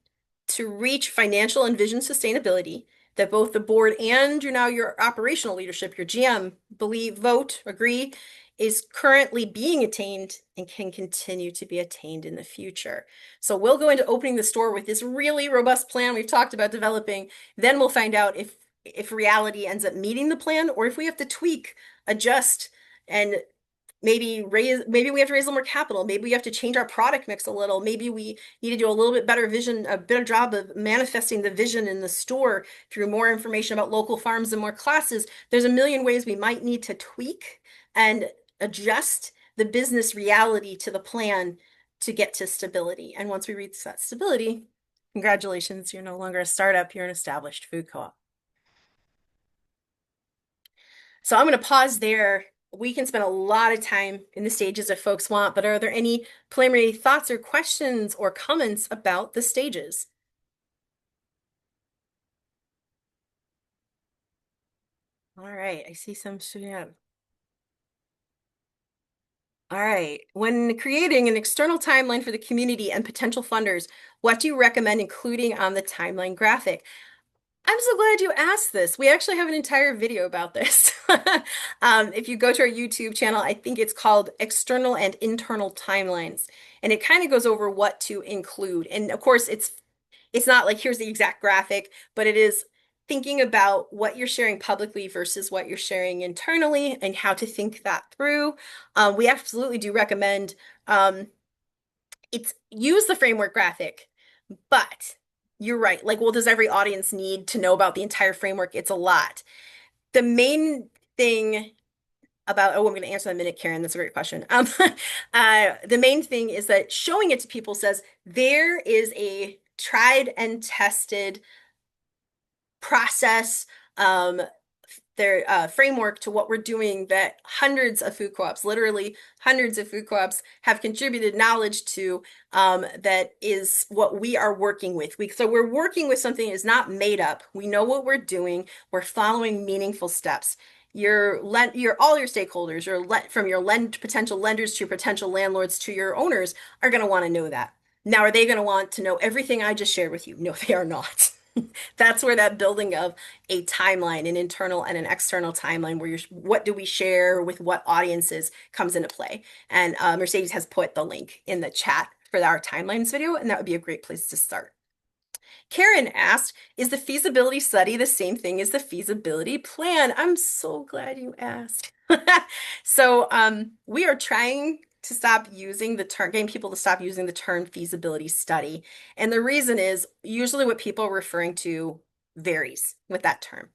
to reach financial and vision sustainability that both the board and your operational leadership, your GM, believe, vote, agree, is currently being attained and can continue to be attained in the future. So we'll go into opening the store with this really robust plan we've talked about developing. Then we'll find out if reality ends up meeting the plan or if we have to tweak, adjust, and maybe we have to raise a little more capital. Maybe we have to change our product mix a little. Maybe we need to do a little bit better a better job of manifesting the vision in the store through more information about local farms and more classes. There's a million ways we might need to tweak and adjust the business reality to the plan to get to stability. And once we reach that stability, congratulations, you're no longer a startup, you're an established food co-op. So I'm going to pause there. We can spend a lot of time in the stages if folks want, but are there any preliminary thoughts or questions or comments about the stages? All right, I see some shooting up. All right, when creating an external timeline for the community and potential funders, what do you recommend including on the timeline graphic? I'm so glad you asked this. We actually have an entire video about this. If you go to our YouTube channel, I think it's called External and Internal Timelines. And it kind of goes over what to include. And of course, it's not like here's the exact graphic, but it is thinking about what you're sharing publicly versus what you're sharing internally and how to think that through. We absolutely do recommend use the framework graphic, but you're right. Like, well, does every audience need to know about the entire framework? It's a lot. The main thing I'm going to answer that in a minute, Karen. That's a great question. The main thing is that showing it to people says there is a tried and tested process, their framework to what we're doing that hundreds of food co-ops, literally hundreds of food co-ops have contributed knowledge to, that is what we are working with. So we're working with something that is not made up. We know what we're doing. We're following meaningful steps. All your stakeholders, from your potential lenders to your potential landlords to your owners are going to want to know that. Now, are they going to want to know everything I just shared with you? No, they are not. That's where that building of a timeline, an internal and an external timeline, where what do we share with what audiences comes into play. And Mercedes has put the link in the chat for our timelines video, and that would be a great place to start. Karen asked, is the feasibility study the same thing as the feasibility plan? I'm so glad you asked. So we are trying to stop using the term, getting people to stop using the term feasibility study. And the reason is usually what people are referring to varies with that term.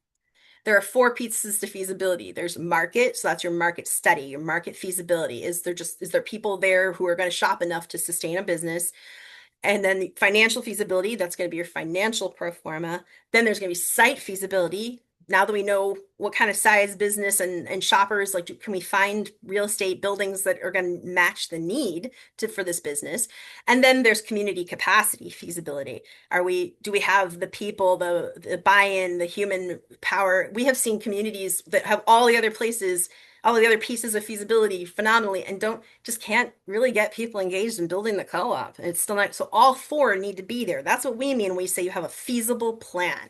There are 4 pieces to feasibility. There's market, so that's your market study, your market feasibility. Is there people there who are going to shop enough to sustain a business? And then the financial feasibility, that's going to be your financial pro forma. Then there's going to be site feasibility. now that we know what kind of size business and shoppers, like, can we find real estate buildings that are going to match the need for this business? And then there's community capacity feasibility. Do we have the people, the buy-in, the human power? We have seen communities that have all the other pieces of feasibility phenomenally and can't really get people engaged in building the co-op. It's still not, so all four need to be there. That's what we mean when we say you have a feasible plan.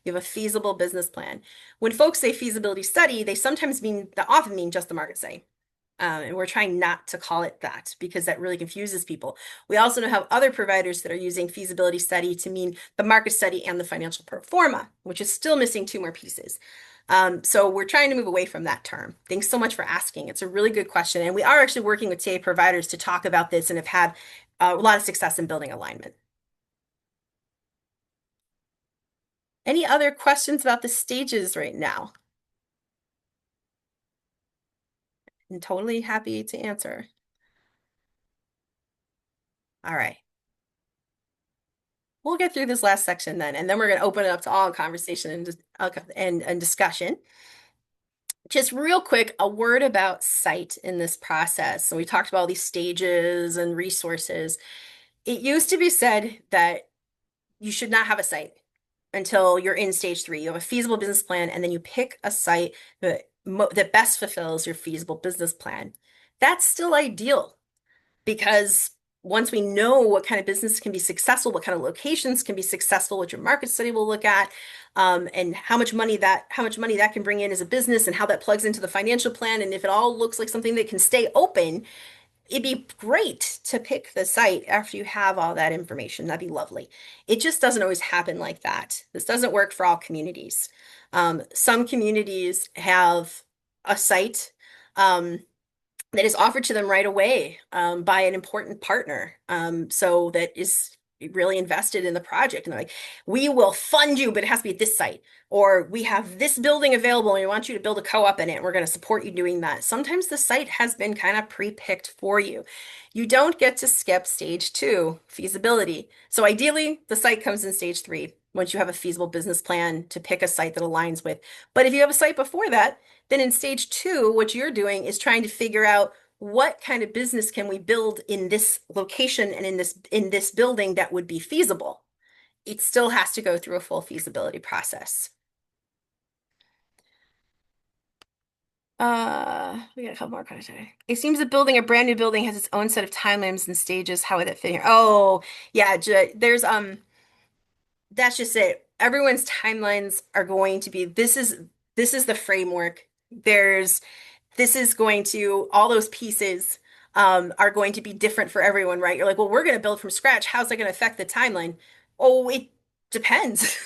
You have a feasible business plan. When folks say feasibility study, they often mean just the market study. And we're trying not to call it that because that really confuses people. We also know have other providers that are using feasibility study to mean the market study and the financial pro forma, which is still missing two more pieces. So we're trying to move away from that term. Thanks so much for asking. It's a really good question. And we are actually working with TA providers to talk about this and have had a lot of success in building alignment. Any other questions about the stages right now? I'm totally happy to answer. All right. We'll get through this last section then, and then we're going to open it up to all conversation and discussion. Just real quick, a word about site in this process. So we talked about all these stages and resources. It used to be said that you should not have a site until you're in stage 3. You have a feasible business plan, and then you pick a site that best fulfills your feasible business plan. That's still ideal because once we know what kind of business can be successful, what kind of locations can be successful, what your market study will look at, and how much money that can bring in as a business, and how that plugs into the financial plan, and if it all looks like something that can stay open, it'd be great to pick the site after you have all that information. That'd be lovely. It just doesn't always happen like that. This doesn't work for all communities. Some communities have a site. That is offered to them right away by an important partner. So that is really invested in the project. And they're like, we will fund you, but it has to be at this site. Or we have this building available and we want you to build a co-op in it. And we're going to support you doing that. Sometimes the site has been kind of pre-picked for you. You don't get to skip stage 2, feasibility. So ideally, the site comes in stage 3 once you have a feasible business plan to pick a site that aligns with. But if you have a site before that, then in stage 2, what you're doing is trying to figure out what kind of business can we build in this location and in this building that would be feasible. It still has to go through a full feasibility process. We got a couple more questions. It seems that building a brand new building has its own set of timelines and stages. How would that fit here? Oh, yeah, there's that's just it. Everyone's timelines are going to be this is the framework. This is going to all those pieces are going to be different for everyone, right? You're like, well, we're going to build from scratch. How's that going to affect the timeline? Oh, it depends.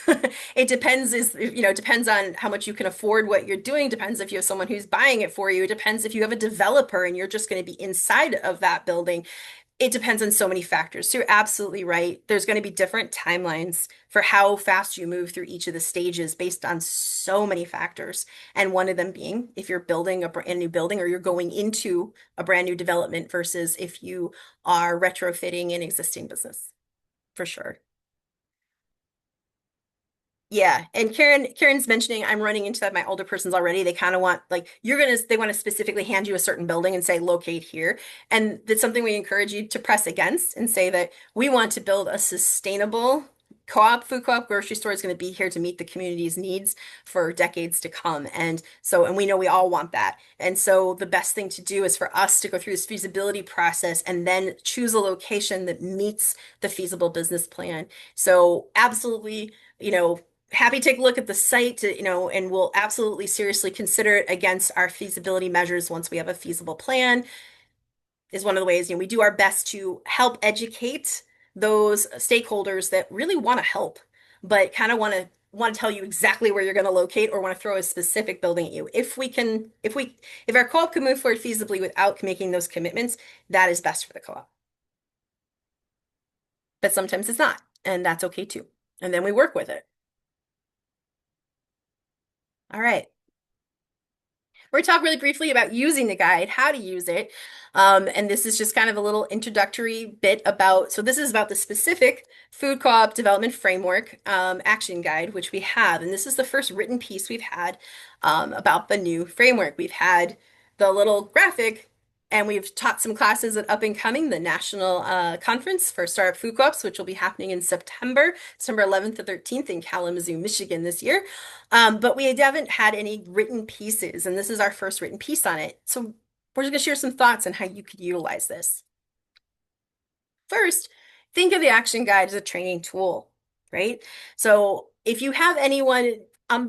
It depends depends on how much you can afford what you're doing. Depends if you have someone who's buying it for you. It depends if you have a developer and you're just going to be inside of that building. It depends on so many factors. So you're absolutely right. There's going to be different timelines for how fast you move through each of the stages based on so many factors. And one of them being if you're building a brand new building or you're going into a brand new development versus if you are retrofitting an existing business, for sure. Yeah, and Karen's mentioning I'm running into that my older persons already. They kind of want like they want to specifically hand you a certain building and say locate here. And that's something we encourage you to press against and say that we want to build a sustainable food co-op grocery store is going to be here to meet the community's needs for decades to come. And we know we all want that. And so the best thing to do is for us to go through this feasibility process and then choose a location that meets the feasible business plan. So absolutely, happy to take a look at the site and we'll absolutely seriously consider it against our feasibility measures once we have a feasible plan is one of the ways, we do our best to help educate those stakeholders that really want to help, but kind of want to tell you exactly where you're going to locate or want to throw a specific building at you. If our co-op can move forward feasibly without making those commitments, that is best for the co-op. But sometimes it's not, and that's okay too. And then we work with it. All right. We're talking really briefly about using the guide, how to use it. And this is just kind of a little introductory bit about, so this is about the specific food co-op development framework action guide, which we have. And this is the first written piece we've had about the new framework. We've had the little graphic, and we've taught some classes at Up and Coming, the national conference for startup food co-ops, which will be happening in September 11th to 13th in Kalamazoo, Michigan this year. But we haven't had any written pieces, and this is our first written piece on it. So we're just going to share some thoughts on how you could utilize this. First, think of the action guide as a training tool, right? So if you have anyone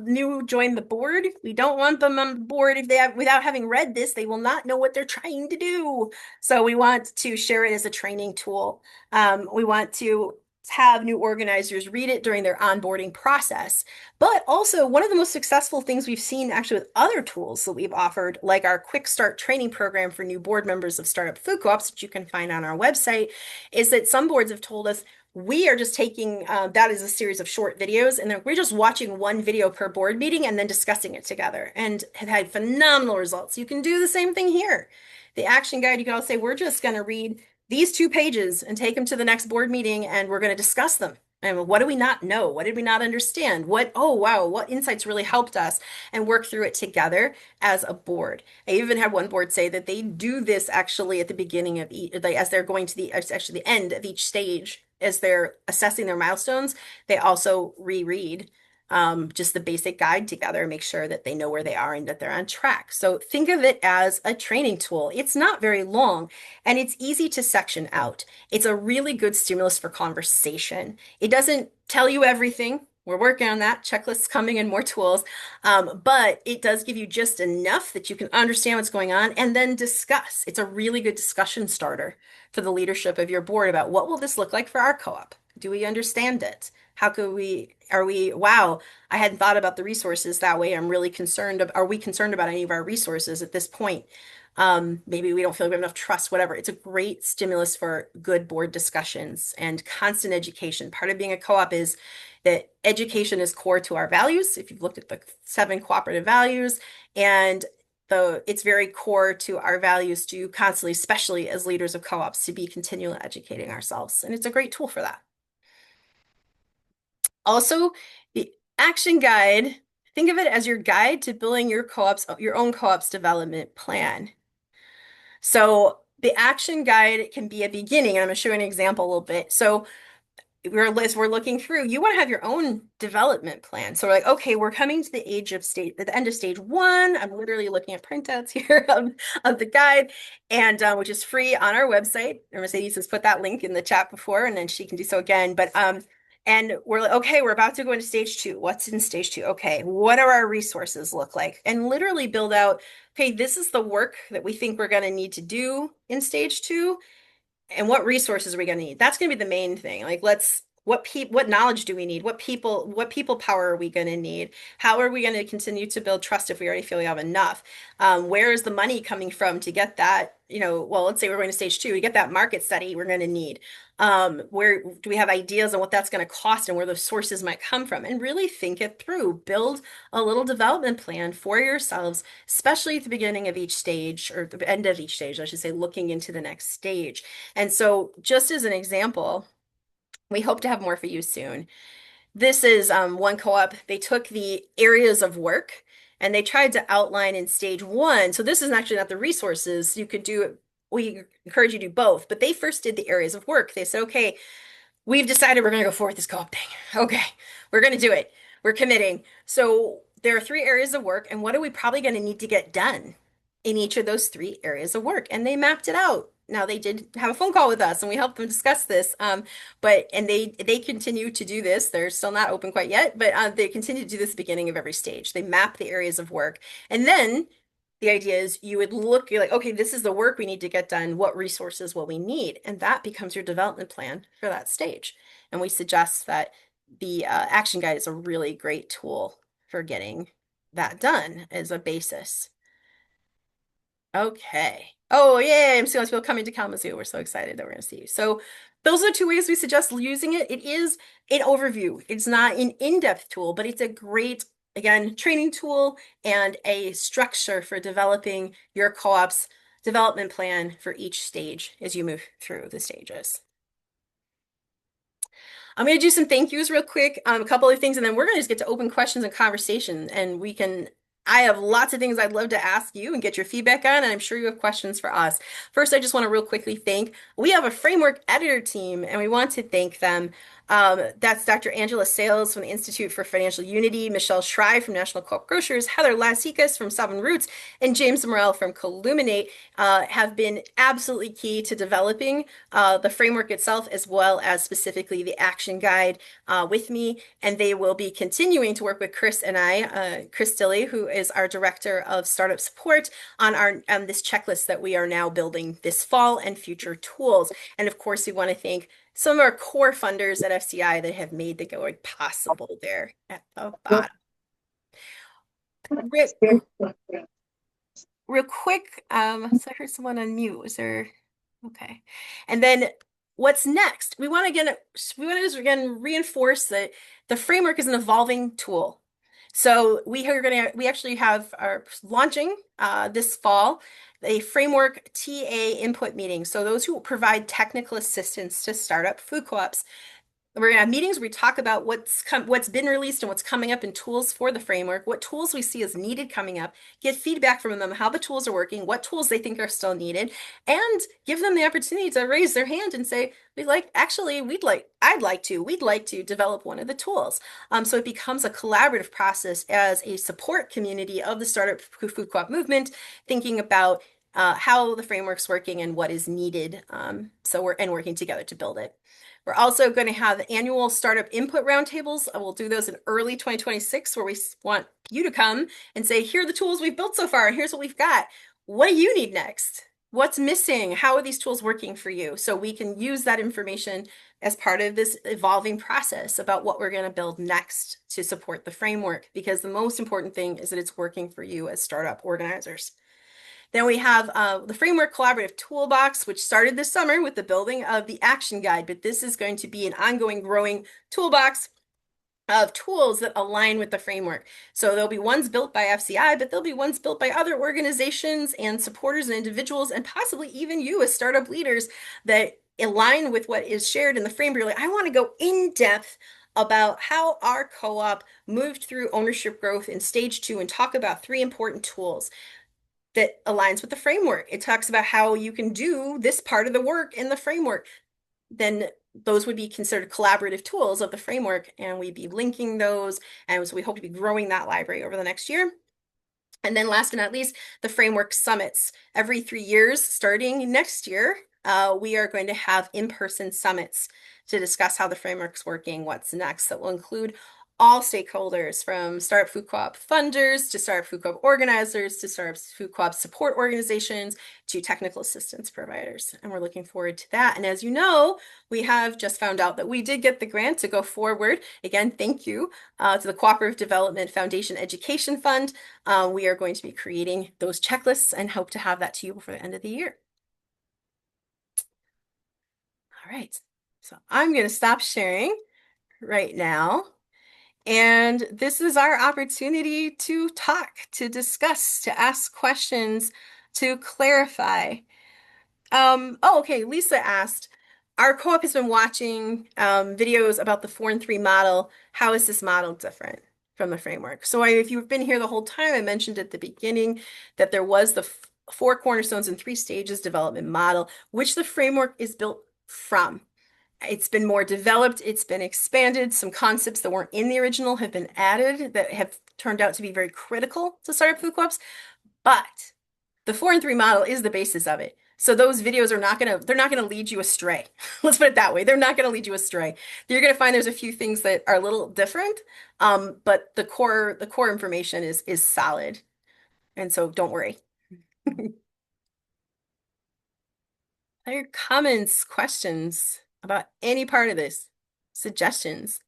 new join the board, we don't want them on the board if they have without having read this, they will not know what they're trying to do. So we want to share it as a training tool. We want to have new organizers read it during their onboarding process. But also, one of the most successful things we've seen actually with other tools that we've offered, like our Quick Start training program for new board members of startup food co-ops, that you can find on our website, is that some boards have told us we are just taking that as a series of short videos, and we're just watching one video per board meeting and then discussing it together, and have had phenomenal results. You can do the same thing here. The action guide, you can also say, we're just going to read these 2 pages and take them to the next board meeting, and we're going to discuss them. And what do we not know? What did we not understand? Oh, wow, what insights really helped us, and work through it together as a board. I even had one board say that they do this actually at the beginning of each, like as they're going to actually the end of each stage, as they're assessing their milestones, they also reread just the basic guide together, make sure that they know where they are and that they're on track. So think of it as a training tool. It's not very long and it's easy to section out. It's a really good stimulus for conversation. It doesn't tell you everything. We're working on that. Checklists coming and more tools. But it does give you just enough that you can understand what's going on and then discuss. It's a really good discussion starter for the leadership of your board about what will this look like for our co-op? Do we understand it? How could wow, I hadn't thought about the resources that way. I'm really concerned. Are we concerned about any of our resources at this point? Maybe we don't feel like we have enough trust, whatever. It's a great stimulus for good board discussions and constant education. Part of being a co-op is that education is core to our values. If you've looked at the 7 cooperative values, and it's very core to our values to constantly, especially as leaders of co-ops, to be continually educating ourselves. And it's a great tool for that. Also, the action guide, think of it as your guide to building your own co-op's development plan. So the action guide can be a beginning, and I'm going to show you an example a little bit. So as we're looking through, you want to have your own development plan. So we're like, okay, we're coming to the end of stage 1. I'm literally looking at printouts here of the guide, and which is free on our website. Mercedes has put that link in the chat before, and then she can do so again. But and we're like, okay, we're about to go into stage 2. What's in stage 2? Okay, what are our resources look like? And literally build out, okay, this is the work that we think we're going to need to do in stage 2. And what resources are we going to need? That's going to be the main thing. Like, what knowledge do we need? What people power are we going to need? How are we going to continue to build trust if we already feel we have enough? Where is the money coming from to get that? Well, let's say we're going to stage 2, we get that market study we're going to need. Where do we have ideas on what that's going to cost and where those sources might come from? And really think it through. Build a little development plan for yourselves, especially at the beginning of each stage, or the end of each stage, I should say, looking into the next stage. And so, just as an example, we hope to have more for you soon. This is one co-op. They took the areas of work and they tried to outline in stage 1. So this is actually not the resources. You could do it. We encourage you to do both, but they first did the areas of work. They said, okay, we've decided we're going to go forward with this co-op thing. Okay, we're going to do it. We're committing. So there are 3 areas of work, and what are we probably going to need to get done in each of those 3 areas of work? And they mapped it out. Now they did have a phone call with us, and we helped them discuss this. And they continue to do this. They're still not open quite yet, but they continue to do this at the beginning of every stage. They map the areas of work, and then the idea is you're like, okay, this is the work we need to get done. What resources will we need? And that becomes your development plan for that stage. And we suggest that the action guide is a really great tool for getting that done as a basis. Okay. Oh, yay. I'm seeing people coming to Kalamazoo. We're so excited that we're going to see you. So those are the 2 ways we suggest using it. It is an overview. It's not an in-depth tool, but it's a great again, training tool and a structure for developing your co-op's development plan for each stage as you move through the stages. I'm going to do some thank yous real quick, a couple of things, and then we're going to just get to open questions and conversation. And I have lots of things I'd love to ask you and get your feedback on, and I'm sure you have questions for us. First, I just want to real quickly we have a framework editor team, and we want to thank them. That's Dr. Angela Sales from the Institute for Financial Unity, Michelle Schrei from National Co-op Grocers, Heather Lasikas from Seven Roots, and James Morrell from Colluminate have been absolutely key to developing the framework itself, as well as specifically the action guide with me. And they will be continuing to work with Chris and Chris Dilley, who is our Director of Startup Support, on this checklist that we are now building this fall and future tools. And of course, we want to thank some of our core funders at FCI that have made the going possible there at the bottom. Real quick, so I heard someone on mute. Was there? Okay. And then what's next? We want to just again reinforce that the framework is an evolving tool. So we actually are launching this fall a framework TA input meeting. So those who provide technical assistance to startup food co-ops. We're gonna have meetings where we talk about what's been released and what's coming up in tools for the framework, what tools we see as needed coming up, get feedback from them, how the tools are working, what tools they think are still needed, and give them the opportunity to raise their hand and say, we'd like to develop one of the tools. So it becomes a collaborative process as a support community of the startup food co-op movement, thinking about how the framework's working and what is needed. So we're working together to build it. We're also going to have annual startup input roundtables. We'll do those in early 2026, where we want you to come and say, here are the tools we've built so far, and here's what we've got. What do you need next? What's missing? How are these tools working for you? So we can use that information as part of this evolving process about what we're going to build next to support the framework, because the most important thing is that it's working for you as startup organizers. Then we have the Framework Collaborative Toolbox, which started this summer with the building of the action guide, but this is going to be an ongoing growing toolbox of tools that align with the framework. So there'll be ones built by FCI, but there'll be ones built by other organizations and supporters and individuals, and possibly even you as startup leaders that align with what is shared in the framework. Like, I want to go in depth about how our co-op moved through ownership growth in stage 2 and talk about 3 important tools that aligns with the framework. It talks about how you can do this part of the work in the framework. Then those would be considered collaborative tools of the framework, and we'd be linking those. And so we hope to be growing that library over the next year. And then last but not least, the framework summits. Every 3 years, starting next year, we are going to have in-person summits to discuss how the framework's working, what's next. That will include all stakeholders, from startup food co-op funders to startup food co-op organizers to startup food co-op support organizations to technical assistance providers. And we're looking forward to that. And as you know, we have just found out that we did get the grant to go forward. Again, thank you to the Cooperative Development Foundation Education Fund. We are going to be creating those checklists and hope to have that to you before the end of the year. All right, so I'm going to stop sharing right now. And this is our opportunity to talk, to discuss, to ask questions, to clarify. Okay, Lisa asked, our co-op has been watching videos about the 4 and 3 model. How is this model different from the framework? So if you've been here the whole time, I mentioned at the beginning that there was the 4 cornerstones and 3 stages development model, which the framework is built from. It's been more developed, it's been expanded. Some concepts that weren't in the original have been added that have turned out to be very critical to startup food co-ops. But the 4 and 3 model is the basis of it. So those videos they're not gonna lead you astray. Let's put it that way. They're not gonna lead you astray. You're gonna find there's a few things that are a little different, but the core information is solid. And so don't worry. Other comments, questions about any part of this? Suggestions?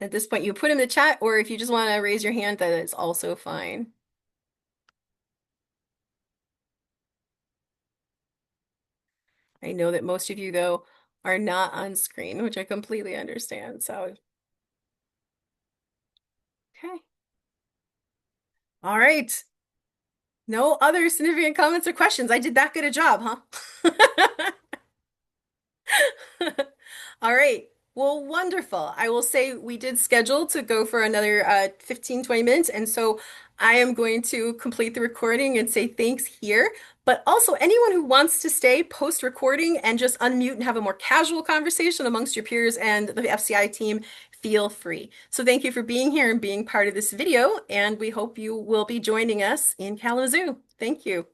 At this point, you put in the chat, or if you just want to raise your hand, that is also fine. I know that most of you, though, are not on screen, which I completely understand. So, okay. All right. No other significant comments or questions. I did that good a job, huh? All right. Well, wonderful. I will say we did schedule to go for another 15, 20 minutes. And so I am going to complete the recording and say thanks here. But also, anyone who wants to stay post recording and just unmute and have a more casual conversation amongst your peers and the FCI team, feel free. So thank you for being here and being part of this video. And we hope you will be joining us in Kalamazoo. Thank you.